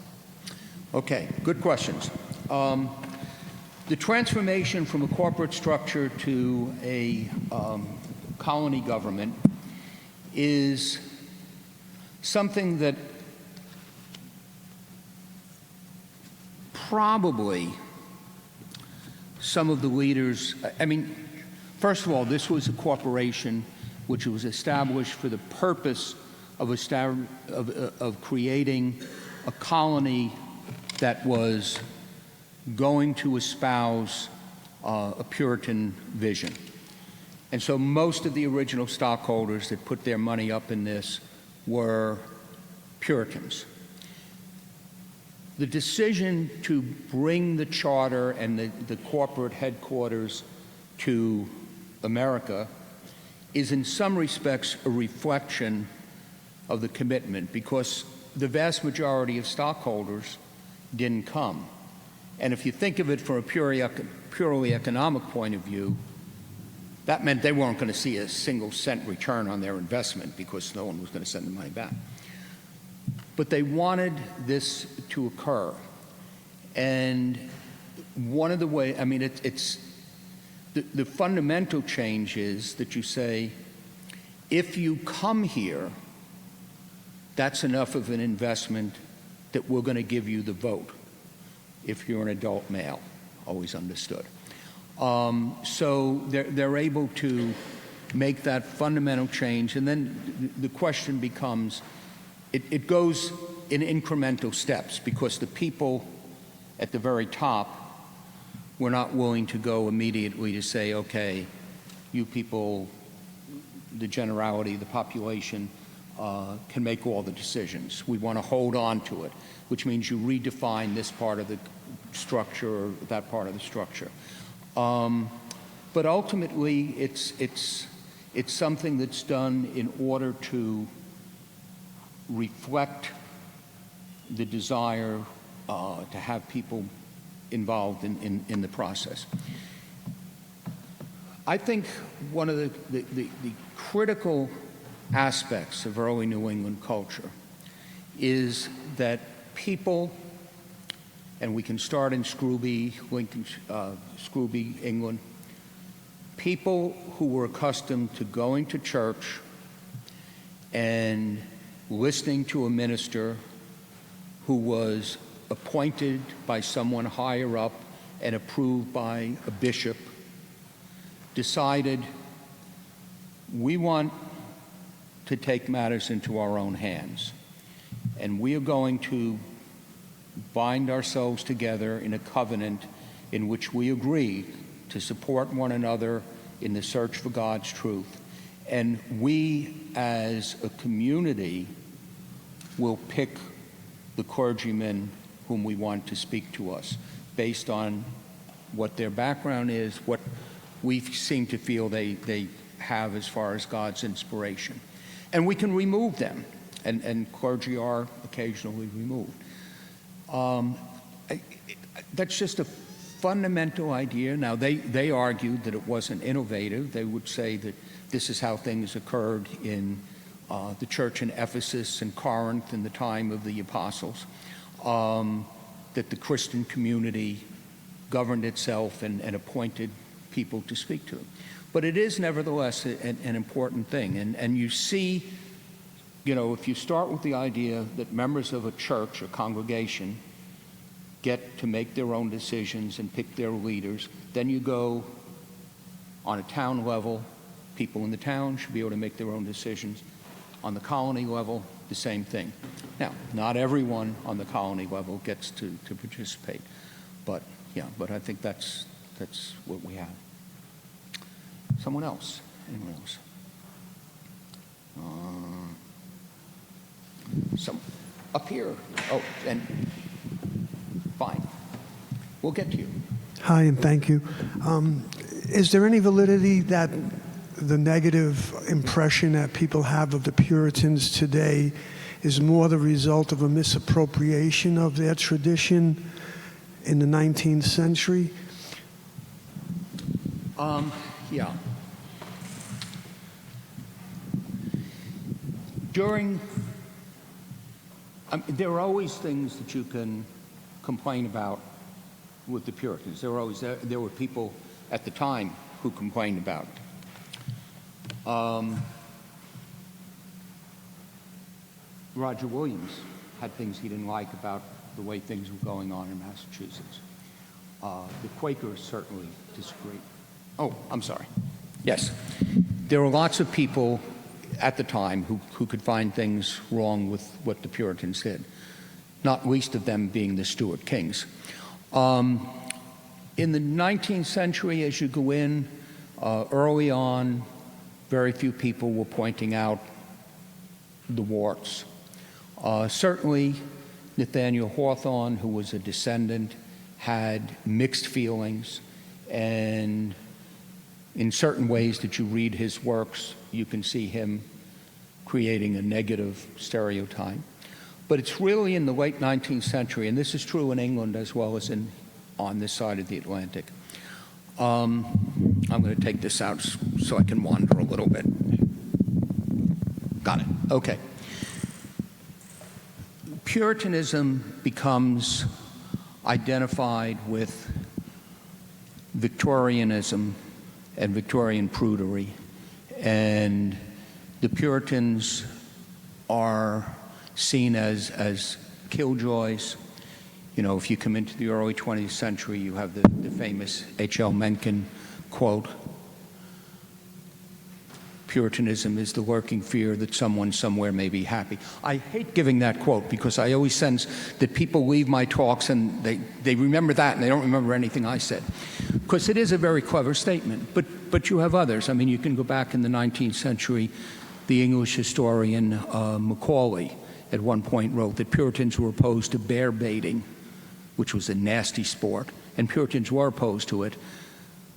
Okay, good questions. The transformation from a corporate structure to a colony government is something that probably some of the leaders, first of all, this was a corporation which was established for the purpose of creating a colony that was going to espouse a Puritan vision. And so most of the original stockholders that put their money up in this were Puritans. The decision to bring the charter and the corporate headquarters to America is in some respects a reflection of the commitment, because the vast majority of stockholders didn't come. And if you think of it from a purely economic point of view, That meant they weren't going to see a single cent return on their investment because no one was going to send the money back. But they wanted this to occur. And one of the ways, I mean, it's the fundamental change is that you say, if you come here, that's enough of an investment that we're going to give you the vote if you're an adult male, always understood. So they're able to make that fundamental change, and then the question becomes, it goes in incremental steps, because the people at the very top were not willing to go immediately to say, okay, you people, the generality, the population, can make all the decisions. We want to hold on to it, which means you redefine this part of the structure or that part of the structure. But ultimately, it's something that's done in order to reflect the desire to have people involved in the process. I think one of the critical aspects of early New England culture is that people, and we can start in Scrooby, England, people who were accustomed to going to church and listening to a minister who was appointed by someone higher up and approved by a bishop, decided we want to take matters into our own hands, and we are going to bind ourselves together in a covenant in which we agree to support one another in the search for God's truth, and we as a community will pick the clergymen whom we want to speak to us based on what their background is, what we seem to feel they have as far as God's inspiration. And we can remove them, and clergy are occasionally removed. That's just a fundamental idea. Now, they argued that it wasn't innovative. They would say that this is how things occurred in the church in Ephesus and Corinth in the time of the apostles, that the Christian community governed itself and appointed people to speak to them. But it is nevertheless an important thing. And you see, you know, if you start with the idea that members of a church or congregation get to make their own decisions and pick their leaders, then you go on a town level, people in the town should be able to make their own decisions. On the colony level, the same thing. Now, not everyone on the colony level gets to participate, but yeah, but I think that's what we have. Someone else? Anyone else? Some up here. Oh, and fine. We'll get to you. Hi, and thank you. Is there any validity that the negative impression that people have of the Puritans today is more the result of a misappropriation of their tradition in the 19th century? Yeah. There are always things that you can complain about with the Puritans. There were people at the time who complained about it. Roger Williams had things he didn't like about the way things were going on in Massachusetts. The Quakers certainly disagreed. Oh, I'm sorry. Yes. There were lots of people at the time who could find things wrong with what the Puritans did, not least of them being the Stuart Kings. In the 19th century, as you go in, early on, very few people were pointing out the warts. Certainly, Nathaniel Hawthorne, who was a descendant, had mixed feelings, and in certain ways that you read his works, you can see him creating a negative stereotype. But it's really in the late 19th century, and this is true in England as well as on this side of the Atlantic. I'm going to take this out so I can wander a little bit. Got it. Okay. Puritanism becomes identified with Victorianism and Victorian prudery, and the Puritans are seen as killjoys. You know, if you come into the early 20th century, you have the famous H.L. Mencken quote, "Puritanism is the lurking fear that someone somewhere may be happy." I hate giving that quote because I always sense that people leave my talks and they remember that and they don't remember anything I said. Because it is a very clever statement, but you have others. I mean, you can go back in the 19th century, the English historian Macaulay at one point wrote that Puritans were opposed to bear baiting, which was a nasty sport, and Puritans were opposed to it.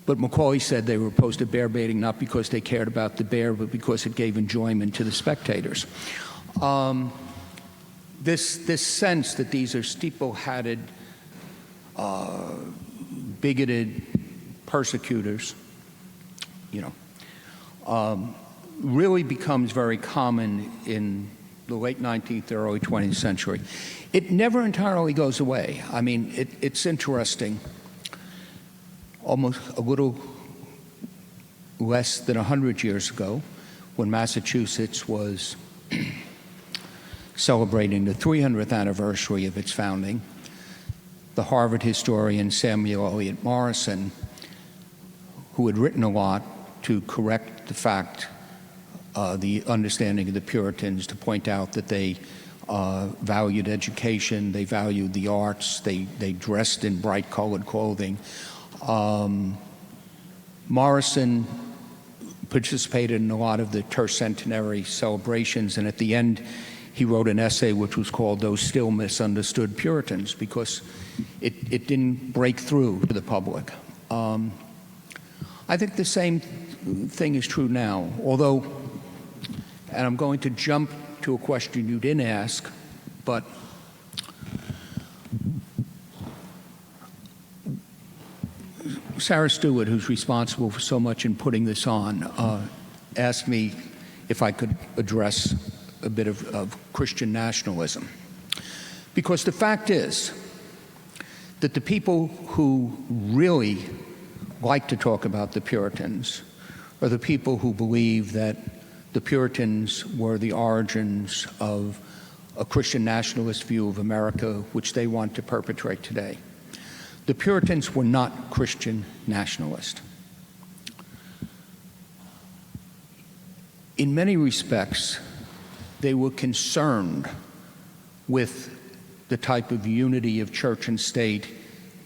But Macaulay said they were opposed to bear baiting not because they cared about the bear, but because it gave enjoyment to the spectators. This sense that these are steeple-hatted, bigoted persecutors, really becomes very common in the late 19th, early 20th century. It never entirely goes away. I mean, it's interesting. Almost a little less than 100 years ago, when Massachusetts was celebrating the 300th anniversary of its founding, the Harvard historian Samuel Eliot Morison, who had written a lot to correct the fact, the understanding of the Puritans, to point out that they valued education, they valued the arts, they dressed in bright-colored clothing. Morison participated in a lot of the tercentenary celebrations, and at the end he wrote an essay which was called "Those Still Misunderstood Puritans," because it didn't break through to the public. I think the same thing is true now, although, and I'm going to jump to a question you didn't ask, but Sarah Stewart, who's responsible for so much in putting this on, asked me if I could address a bit of Christian nationalism. Because the fact is that the people who really like to talk about the Puritans are the people who believe that the Puritans were the origins of a Christian nationalist view of America, which they want to perpetrate today. The Puritans were not Christian nationalists. In many respects, they were concerned with the type of unity of church and state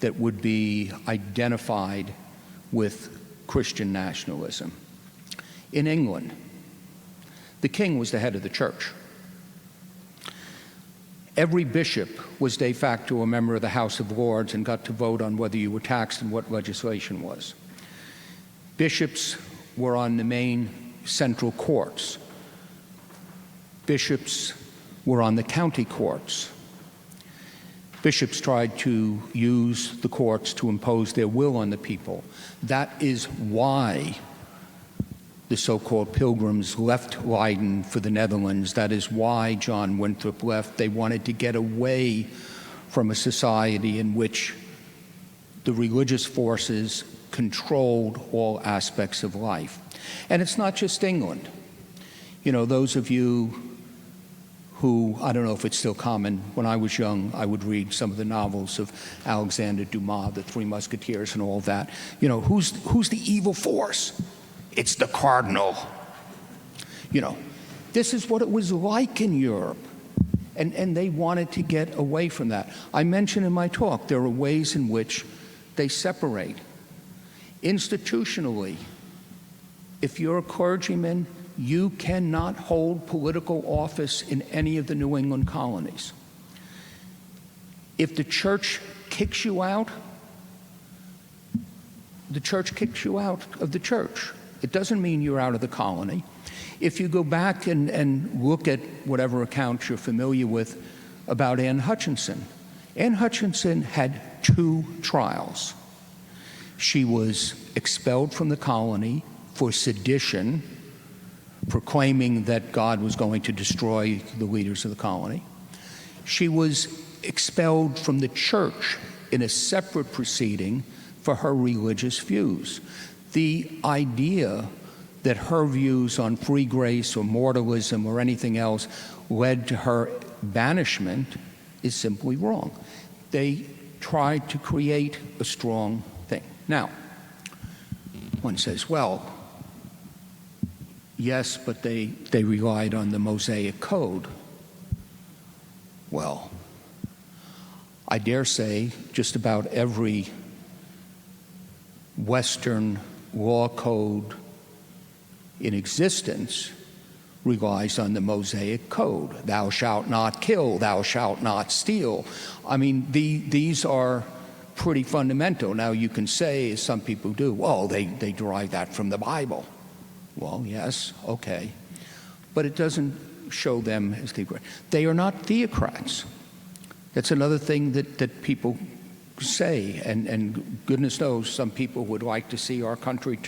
that would be identified with Christian nationalism. In England, the king was the head of the church. Every bishop was de facto a member of the House of Lords and got to vote on whether you were taxed and what legislation was. Bishops were on the main central courts. Bishops were on the county courts. Bishops tried to use the courts to impose their will on the people. That is why the so-called Pilgrims left Leiden for the Netherlands. That is why John Winthrop left. They wanted to get away from a society in which the religious forces controlled all aspects of life. And it's not just England. You know, those of you who, I don't know if it's still common, when I was young, I would read some of the novels of Alexander Dumas, The Three Musketeers and all that. You know, who's the evil force? It's the cardinal. You know, this is what it was like in Europe. And they wanted to get away from that. I mentioned in my talk, there are ways in which they separate. Institutionally, if you're a clergyman, you cannot hold political office in any of the New England colonies. If the church kicks you out, the church kicks you out of the church. It doesn't mean you're out of the colony. If you go back and look at whatever accounts you're familiar with about Anne Hutchinson, Anne Hutchinson had 2 trials. She was expelled from the colony for sedition, proclaiming that God was going to destroy the leaders of the colony. She was expelled from the church in a separate proceeding for her religious views. The idea that her views on free grace or mortalism or anything else led to her banishment is simply wrong. They tried to create a strong thing. Now, one says, well, yes, but they relied on the Mosaic Code. Well, I dare say just about every Western law code in existence relies on the Mosaic Code. Thou shalt not kill, thou shalt not steal. I mean, these are pretty fundamental. Now, you can say, as some people do, well, they derive that from the Bible. Well, yes, okay. But it doesn't show them as theocrats. They are not theocrats. That's another thing that people say, and goodness knows some people would like to see our country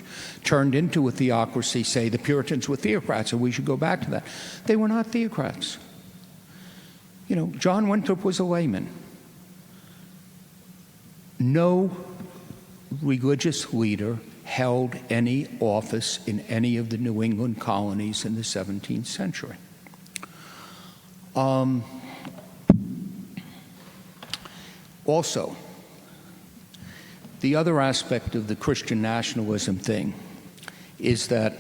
turned into a theocracy, say the Puritans were theocrats and we should go back to that. They were not theocrats. You know, John Winthrop was a layman. No religious leader held any office in any of the New England colonies in the 17th century. Also, the other aspect of the Christian nationalism thing is that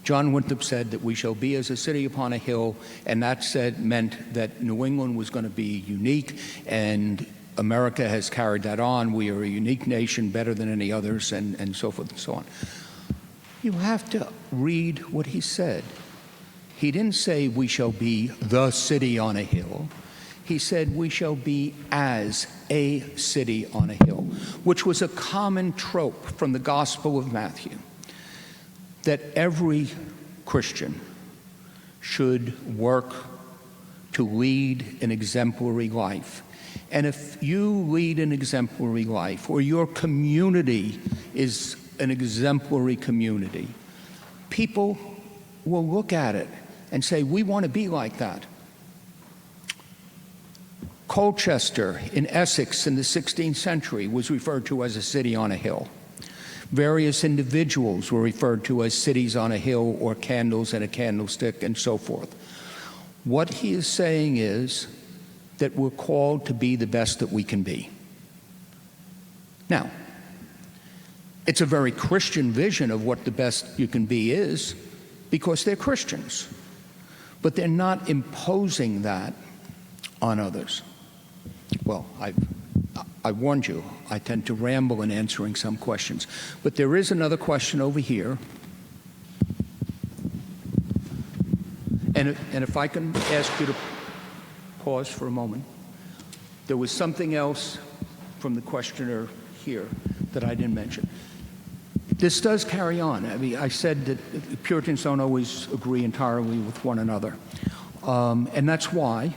John Winthrop said that we shall be as a city upon a hill, and that meant that New England was going to be unique, and America has carried that on. We are a unique nation, better than any others, and so forth and so on. You have to read what he said. He didn't say we shall be the city on a hill. He said we shall be as a city on a hill, which was a common trope from the Gospel of Matthew, that every Christian should work to lead an exemplary life. And if you lead an exemplary life, or your community is an exemplary community, people will look at it and say, we want to be like that. Colchester in Essex in the 16th century was referred to as a city on a hill. Various individuals were referred to as cities on a hill, or candles in a candlestick, and so forth. What he is saying is that we're called to be the best that we can be. Now, it's a very Christian vision of what the best you can be is, because they're Christians. But they're not imposing that on others. Well, I warned you, I tend to ramble in answering some questions. But there is another question over here. And if I can ask you to pause for a moment. There was something else from the questioner here that I didn't mention. This does carry on. I mean, I said that Puritans don't always agree entirely with one another. And that's why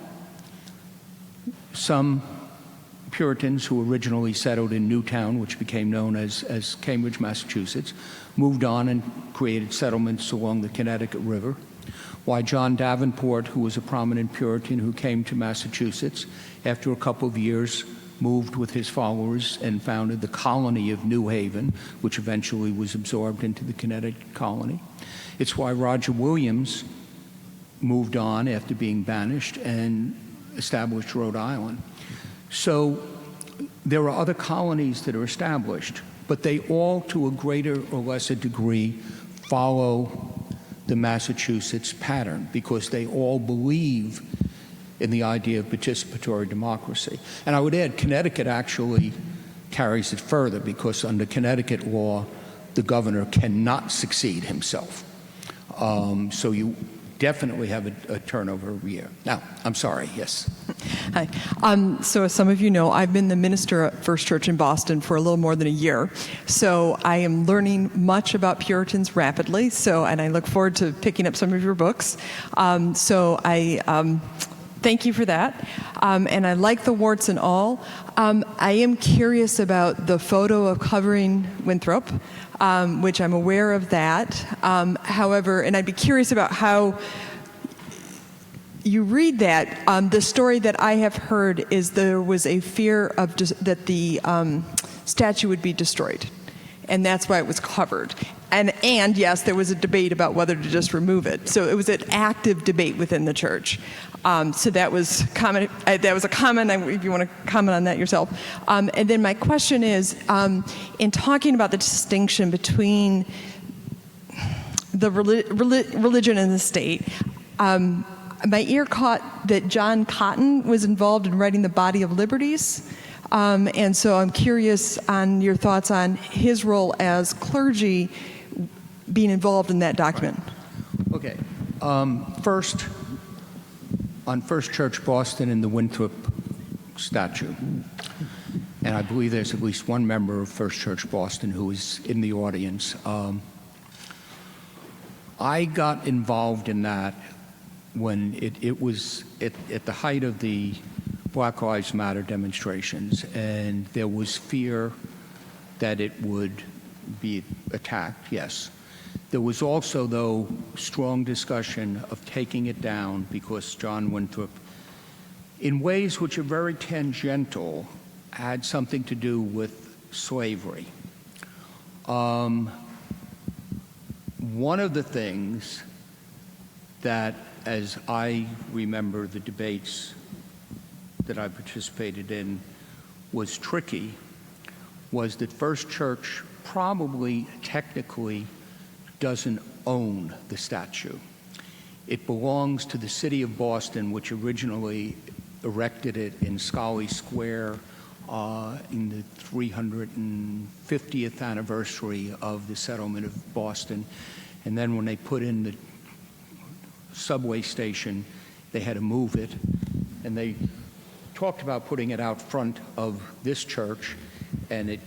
some Puritans who originally settled in Newtown, which became known as Cambridge, Massachusetts, moved on and created settlements along the Connecticut River. Why John Davenport, who was a prominent Puritan who came to Massachusetts, after a couple of years moved with his followers and founded the colony of New Haven, which eventually was absorbed into the Connecticut colony. It's why Roger Williams moved on after being banished and established Rhode Island. So there are other colonies that are established, but they all, to a greater or lesser degree, follow the Massachusetts pattern, because they all believe in the idea of participatory democracy. And I would add, Connecticut actually carries it further, because under Connecticut law, the governor cannot succeed himself. So you definitely have a turnover every year. Now, I'm sorry, yes. Hi. So as some of you know, I've been the minister at First Church in Boston for a little more than a year. So I am learning much about Puritans rapidly. And I look forward to picking up some of your books. So I thank you for that. And I like the warts and all. I am curious about the photo of covering Winthrop. which I'm aware of that. However, and I'd be curious about how you read that. The story that I have heard is there was a fear of that the statue would be destroyed, and that's why it was covered. And yes, there was a debate about whether to just remove it. So it was an active debate within the church. So that was comment. That was a comment. If you want to comment on that yourself. And then my question is, in talking about the distinction between the religion and the state, my ear caught that John Cotton was involved in writing the Body of Liberties. And so I'm curious on your thoughts on his role as clergy being involved in that document. Okay. First, on First Church Boston and the Winthrop statue, and I believe there's at least one member of First Church Boston who is in the audience. I got involved in that when it was at the height of the Black Lives Matter demonstrations, and there was fear that it would be attacked, yes. There was also, though, strong discussion of taking it down because John Winthrop, in ways which are very tangential, had something to do with slavery. One of the things that, as I remember the debates that I participated in, was tricky, was that First Church probably technically doesn't own the statue. It belongs to the city of Boston, which originally erected it in Scollay Square in the 350th anniversary of the settlement of Boston. And then when they put in the subway station, they had to move it. And they talked about putting it out front of this church, and it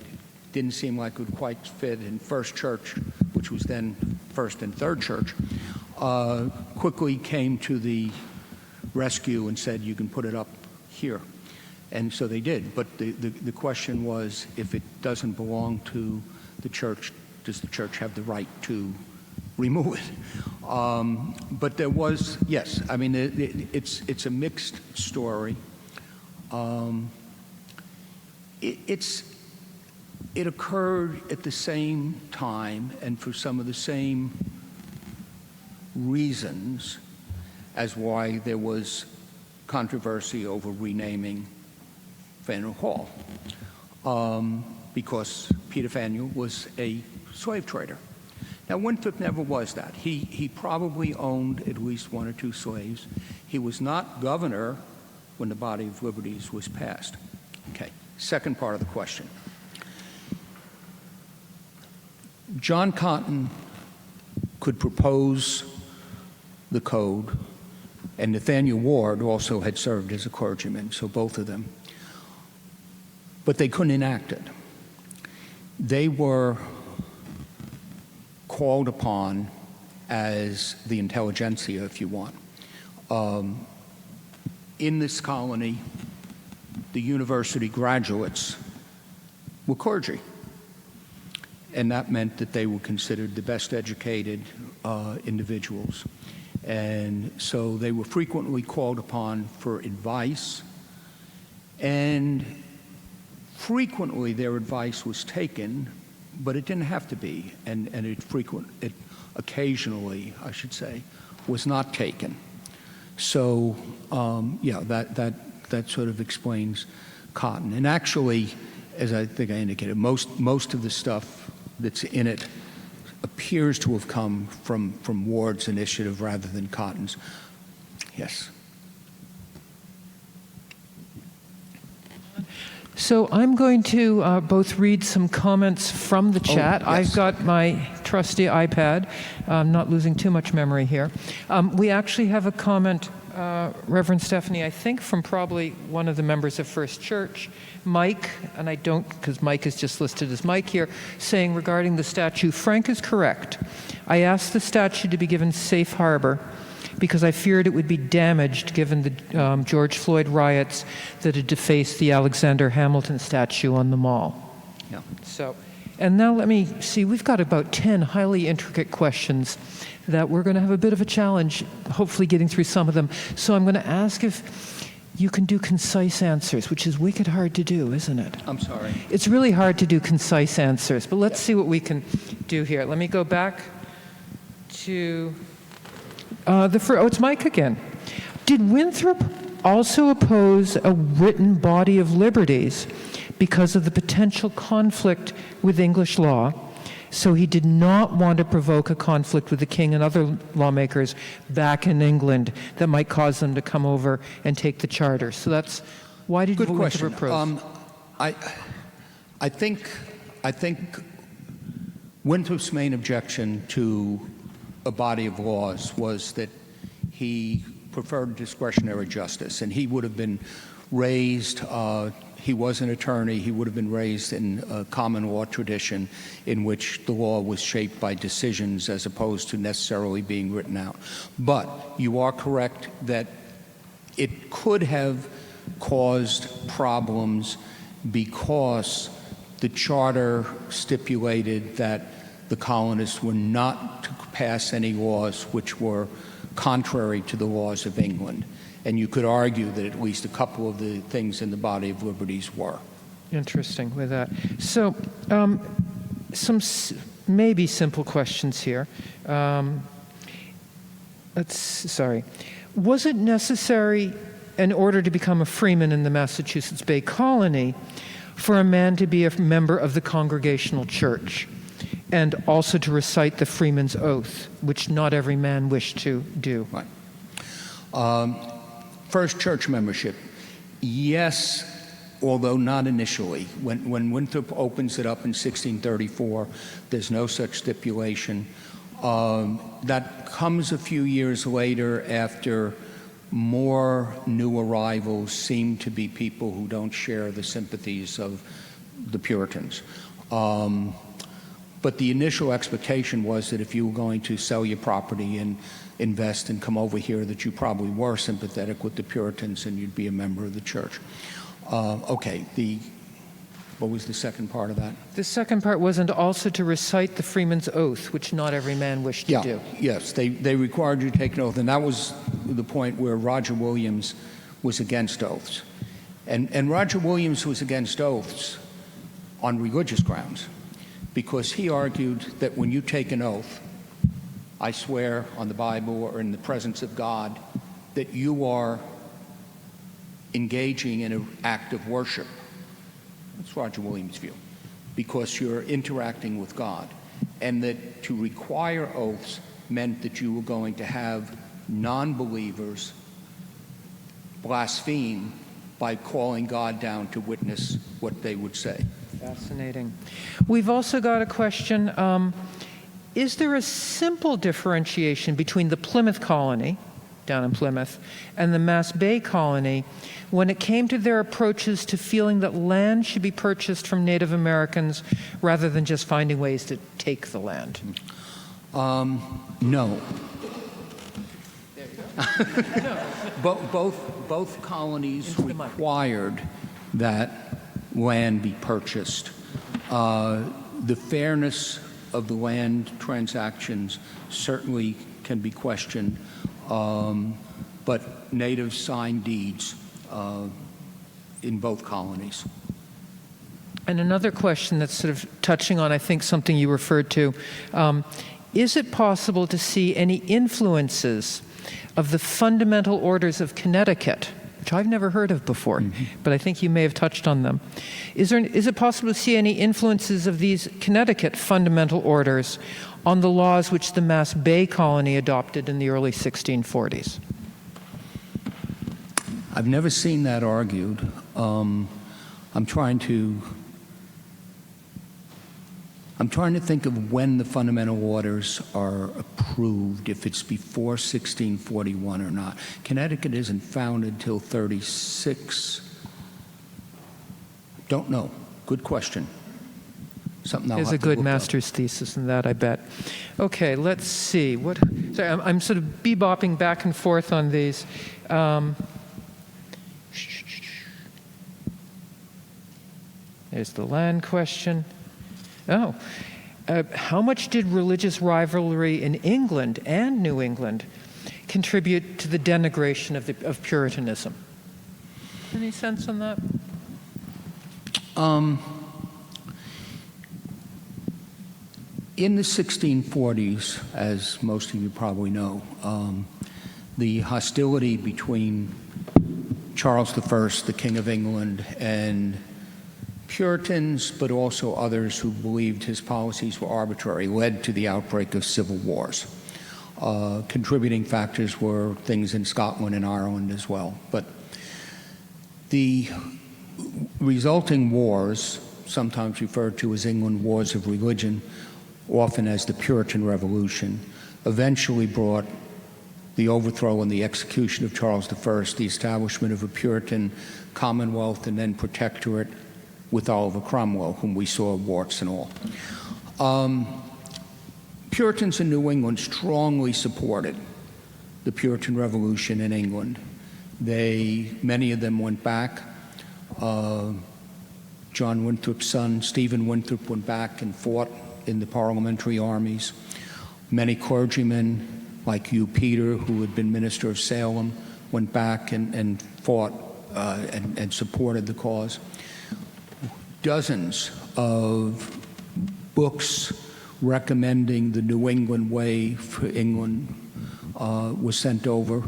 didn't seem like it would quite fit in First Church, which was then First and Third Church, quickly came to the rescue and said, you can put it up here. And so they did. But the question was, if it doesn't belong to the church, does the church have the right to remove it? But there was, yes, I mean, it's a mixed story. It occurred at the same time and for some of the same reasons as why there was controversy over renaming Faneuil Hall, because Peter Faneuil was a slave trader. Now, Winthrop never was that. He probably owned at least one or two slaves. He was not governor when the Body of Liberties was passed. Okay, second part of the question. John Cotton could propose the code, and Nathaniel Ward also had served as a clergyman, so both of them. But they couldn't enact it. They were called upon as the intelligentsia, if you want. In this colony, the university graduates were clergy. And that meant that they were considered the best educated individuals. And so they were frequently called upon for advice, and frequently their advice was taken, but it didn't have to be, and it occasionally, I should say, was not taken. So yeah, that sort of explains Cotton. And actually, as I think I indicated, most of the stuff that's in it appears to have come from Ward's initiative rather than Cotton's. Yes. So I'm going to both read some comments from the chat. Yes. I've got my trusty iPad. I'm not losing too much memory here. We actually have a comment, Reverend Stephanie, I think from probably one of the members of First Church, Mike, and I don't, because Mike is just listed as Mike here, saying regarding the statue, Frank is correct. I asked the statue to be given safe harbor because I feared it would be damaged given the George Floyd riots that had defaced the Alexander Hamilton statue on the Mall. Yeah. So And now let me see, we've got about 10 highly intricate questions that we're going to have a bit of a challenge, hopefully getting through some of them. So I'm going to ask if you can do concise answers, which is wicked hard to do, isn't it? I'm sorry. It's really hard to do concise answers, but let's see what we can do here. Let me go back to it's Mike again. Did Winthrop also oppose a written body of liberties because of the potential conflict with English law? So he did not want to provoke a conflict with the king and other lawmakers back in England that might cause them to come over and take the charter. So that's why did Winthrop oppose? I think Winthrop's main objection to a body of laws was that he preferred discretionary justice, and he would have been raised, he was an attorney, he would have been raised in a common law tradition in which the law was shaped by decisions as opposed to necessarily being written out. But you are correct that it could have caused problems because the charter stipulated that the colonists were not to pass any laws which were contrary to the laws of England. And you could argue that at least a couple of the things in the body of liberties were. Interesting with that. So some maybe simple questions here. Was it necessary in order to become a freeman in the Massachusetts Bay Colony for a man to be a member of the Congregational Church and also to recite the freeman's oath, which not every man wished to do? Right. First church membership, yes, although not initially. When Winthrop opens it up in 1634, there's no such stipulation. That comes a few years later after more new arrivals seem to be people who don't share the sympathies of the Puritans. But the initial expectation was that if you were going to sell your property and invest and come over here, that you probably were sympathetic with the Puritans and you'd be a member of the church. What was the second part of that? The second part wasn't also to recite the freeman's oath, which not every man wished to do. Yes, they required you to take an oath, and that was the point where Roger Williams was against oaths. And Roger Williams was against oaths on religious grounds, because he argued that when you take an oath, I swear on the Bible or in the presence of God, that you are engaging in an act of worship. That's Roger Williams' view, because you're interacting with God. And that to require oaths meant that you were going to have non-believers blaspheme by calling God down to witness what they would say. Fascinating. We've also got a question. Is there a simple differentiation between the Plymouth colony, down in Plymouth, and the Mass Bay colony when it came to their approaches to feeling that land should be purchased from Native Americans rather than just finding ways to take the land? No. Both colonies required that land be purchased. The fairness of the land transactions certainly can be questioned, but natives signed deeds in both colonies. And another question that's sort of touching on, I think, something you referred to. Is it possible to see any influences of the fundamental orders of Connecticut, which I've never heard of before, but I think you may have touched on them? Is it possible to see any influences of these Connecticut fundamental orders on the laws which the Mass Bay colony adopted in the early 1640s? I've never seen that argued. I'm trying to think of when the fundamental orders are approved, if it's before 1641 or not. Connecticut isn't founded till 36. Don't know. Good question. Something I'll have There's a to good look up. master's thesis in that, I bet. Okay, let's see. Sorry, I'm sort of bebopping back and forth on these. There's the land question. Oh. How much did religious rivalry in England and New England contribute to the denigration of Puritanism? Any sense on that? In the 1640s, as most of you probably know, the hostility between Charles I, the King of England, and Puritans, but also others who believed his policies were arbitrary, led to the outbreak of civil wars. Contributing factors were things in Scotland and Ireland as well. But the resulting wars, sometimes referred to as England Wars of Religion, often as the Puritan Revolution, eventually brought the overthrow and the execution of Charles I, the establishment of a Puritan commonwealth and then protectorate with Oliver Cromwell, whom we saw warts and all. Puritans in New England strongly supported the Puritan Revolution in England. Many of them went back. John Winthrop's son, Stephen Winthrop, went back and fought in the parliamentary armies. Many clergymen, like Hugh Peter, who had been minister of Salem, went back and fought and supported the cause. Dozens of books recommending the New England way for England was sent over.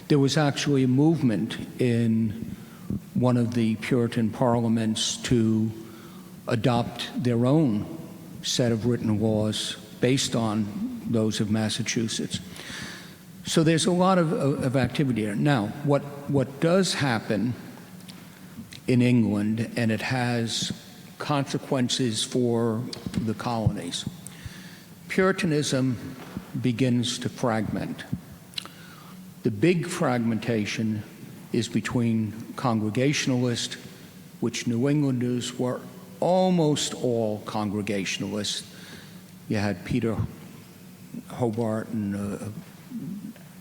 There was actually a movement in one of the Puritan parliaments to adopt their own set of written laws based on those of Massachusetts. So there's a lot of activity there. Now, what does happen in England, and it has consequences for the colonies, Puritanism begins to fragment. The big fragmentation is between Congregationalists, which New Englanders were almost all Congregationalists. You had Peter Hobart and a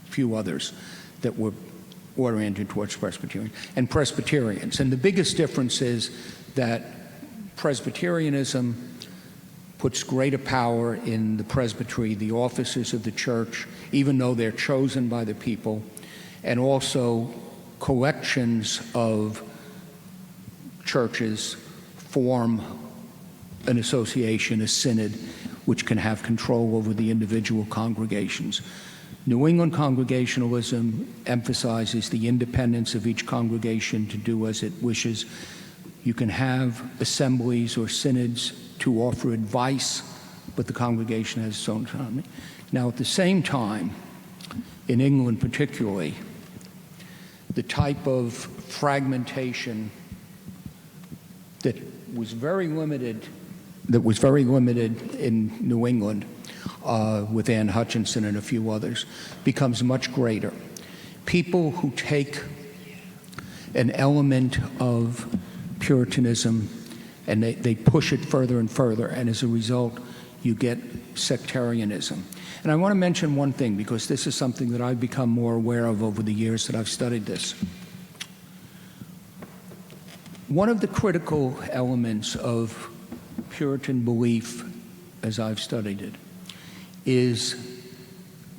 few others that were oriented towards Presbyterian, and Presbyterians. And the biggest difference is that Presbyterianism puts greater power in the presbytery, the officers of the church, even though they're chosen by the people, and also collections of churches form an association, a synod, which can have control over the individual congregations. New England Congregationalism emphasizes the independence of each congregation to do as it wishes. You can have assemblies or synods to offer advice, but the congregation has its own autonomy. Now, at the same time, in England particularly, the type of fragmentation that was very limited in New England with Anne Hutchinson and a few others becomes much greater. People who take an element of Puritanism and they push it further and further, and as a result, you get sectarianism. And I want to mention one thing, because this is something that I've become more aware of over the years that I've studied this. One of the critical elements of Puritan belief, as I've studied it, is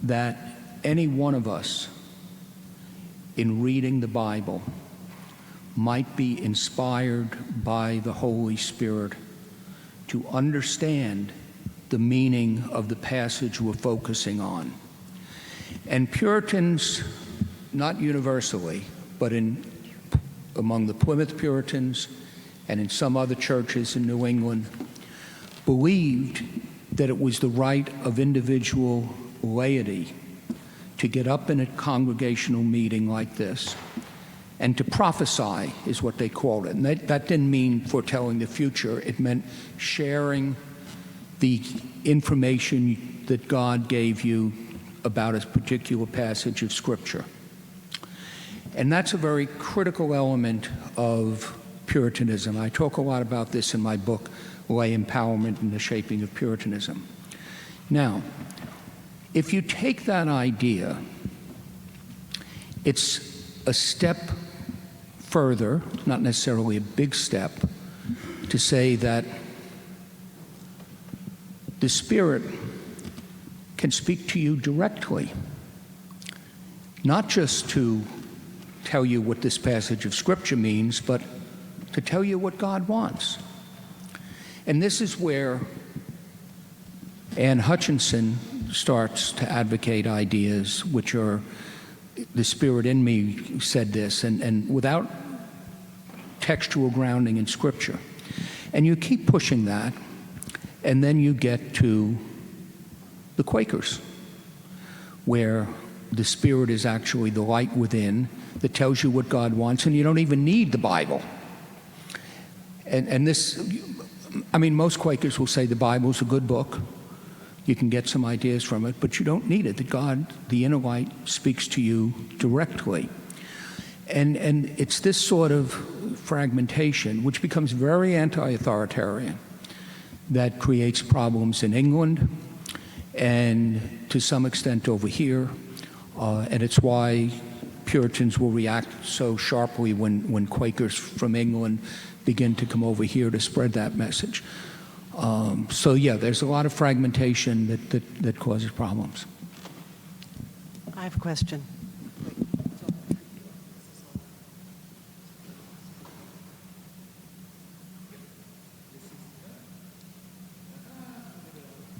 that any one of us, in reading the Bible, might be inspired by the Holy Spirit to understand the meaning of the passage we're focusing on. And Puritans, not universally, but among the Plymouth Puritans and in some other churches in New England, believed that it was the right of individual laity to get up in a congregational meeting like this and to prophesy, is what they called it. And that didn't mean foretelling the future. It meant sharing the information that God gave you about a particular passage of Scripture. And that's a very critical element of Puritanism. I talk a lot about this in my book, Lay Empowerment and the Shaping of Puritanism. Now, if you take that idea, it's a step further, not necessarily a big step, to say that the Spirit can speak to you directly, not just to tell you what this passage of Scripture means, but to tell you what God wants. And this is where Anne Hutchinson starts to advocate ideas which are, the Spirit in me said this, and without textual grounding in Scripture. And you keep pushing that, and then you get to the Quakers, where the Spirit is actually the light within that tells you what God wants, and you don't even need the Bible. And this, I mean, most Quakers will say the Bible's a good book. You can get some ideas from it, but you don't need it. That God, the inner light, speaks to you directly. And it's this sort of fragmentation, which becomes very anti-authoritarian, that creates problems in England and to some extent over here. And it's why Puritans will react so sharply when Quakers from England begin to come over here to spread that message. So yeah, there's a lot of fragmentation that causes problems. I have a question.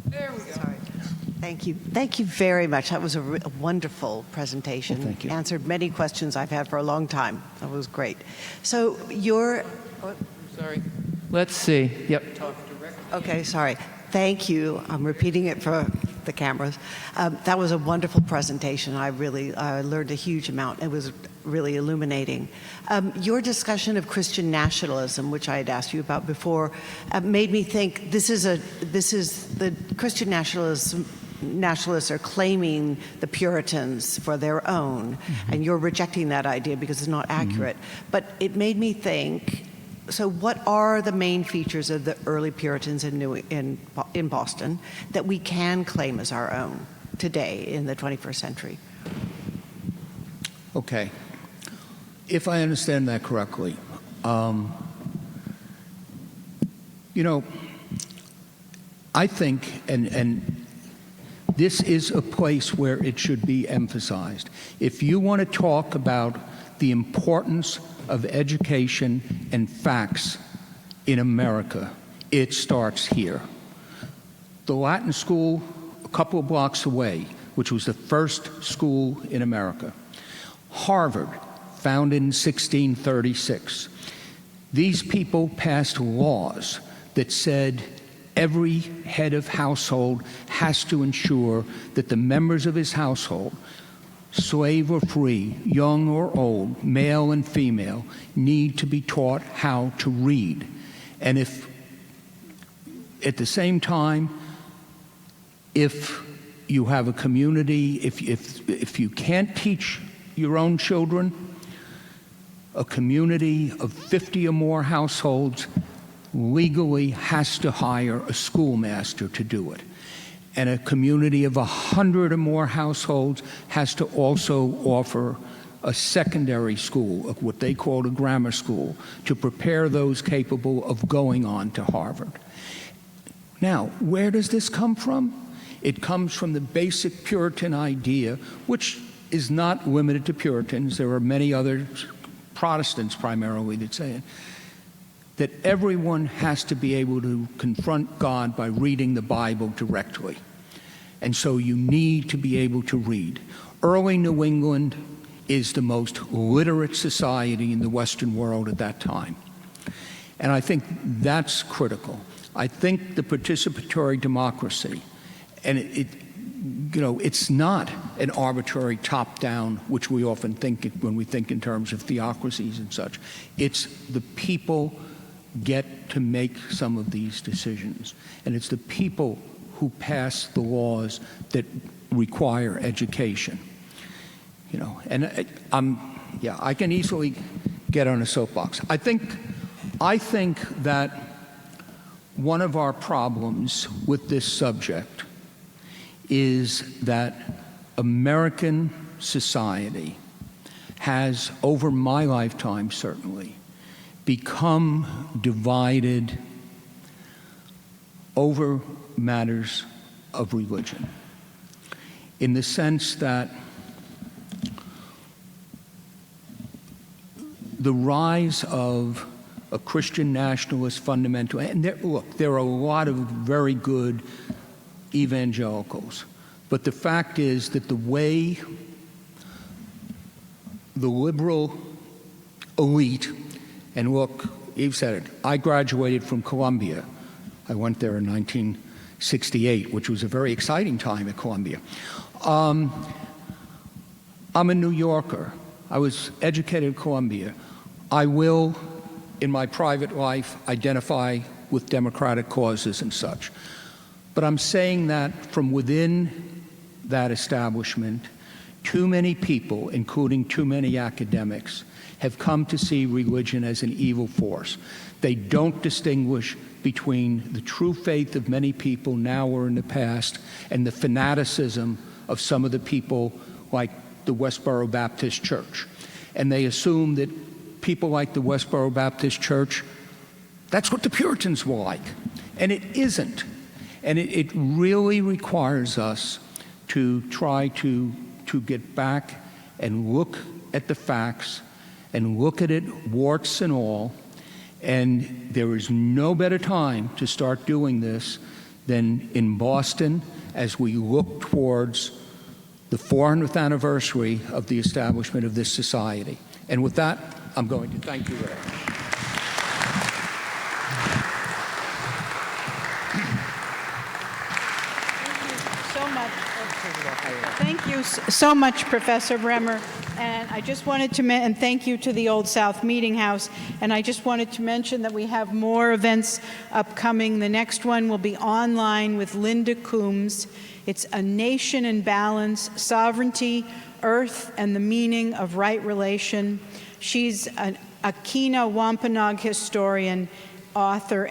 There we go. Sorry. Thank you. Thank you very much. That was a wonderful presentation. Well, thank you. Answered many questions I've had for a long time. That was great. So you're... Sorry. Let's see. Yep. Talk directly. Okay, sorry. Thank you. I'm repeating it for the cameras. That was a wonderful presentation. I learned a huge amount. It was really illuminating. Your discussion of Christian nationalism, which I had asked you about before, made me think this is the Christian nationalists are claiming the Puritans for their own, and you're rejecting that idea because it's not accurate. But it made me think, so what are the main features of the early Puritans in Boston that we can claim as our own today in the 21st century? Okay. If I understand that correctly, I think, and this is a place where it should be emphasized. If you want to talk about the importance of education and facts in America, it starts here. The Latin school a couple of blocks away, which was the first school in America. Harvard, founded in 1636. These people passed laws that said every head of household has to ensure that the members of his household, slave or free, young or old, male and female, need to be taught how to read. And if, at the same time, if you have a community, if you can't teach your own children, a community of 50 or more households legally has to hire a schoolmaster to do it. And a community of 100 or more households has to also offer a secondary school, what they call a grammar school, to prepare those capable of going on to Harvard. Now, where does this come from? It comes from the basic Puritan idea, which is not limited to Puritans. There are many other Protestants primarily that say it, that everyone has to be able to confront God by reading the Bible directly. And so you need to be able to read. Early New England is the most literate society in the Western world at that time. And I think that's critical. I think the participatory democracy, and it's not an arbitrary top-down, which we often think when we think in terms of theocracies and such. It's the people get to make some of these decisions. And it's the people who pass the laws that require education. And I can easily get on a soapbox. I think that one of our problems with this subject is that American society has, over my lifetime certainly, become divided over matters of religion, in the sense that the rise of a Christian nationalist fundamental, and there are a lot of very good evangelicals, but the fact is that the way the liberal elite, and look, Eve said it, I graduated from Columbia. I went there in 1968, which was a very exciting time at Columbia. I'm a New Yorker. I was educated at Columbia. I will, in my private life, identify with democratic causes and such. But I'm saying that from within that establishment, too many people, including too many academics, have come to see religion as an evil force. They don't distinguish between the true faith of many people now or in the past and the fanaticism of some of the people like the Westboro Baptist Church. And they assume that people like the Westboro Baptist Church, that's what the Puritans were like. And it isn't. And it really requires us to try to get back and look at the facts and look at it warts and all. And there is no better time to start doing this than in Boston as we look towards the 400th anniversary of the establishment of this society. And with that, I'm going to thank you very much. Thank you so much, Professor Bremer. And I just wanted to and thank you to the Old South Meeting House. And I just wanted to mention that we have more events upcoming. The next one will be online with Linda Coombs. It's A Nation in Balance, Sovereignty, Earth, and the Meaning of Right Relation. She's a Kena Wampanoag historian, author,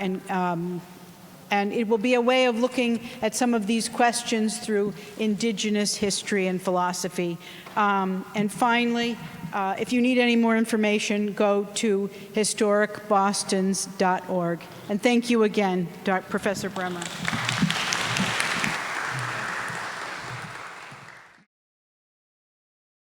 and it will be a way of looking at some of these questions through indigenous history and philosophy. And finally, if you need any more information, go to historicbostons.org. And thank you again, Professor Bremer.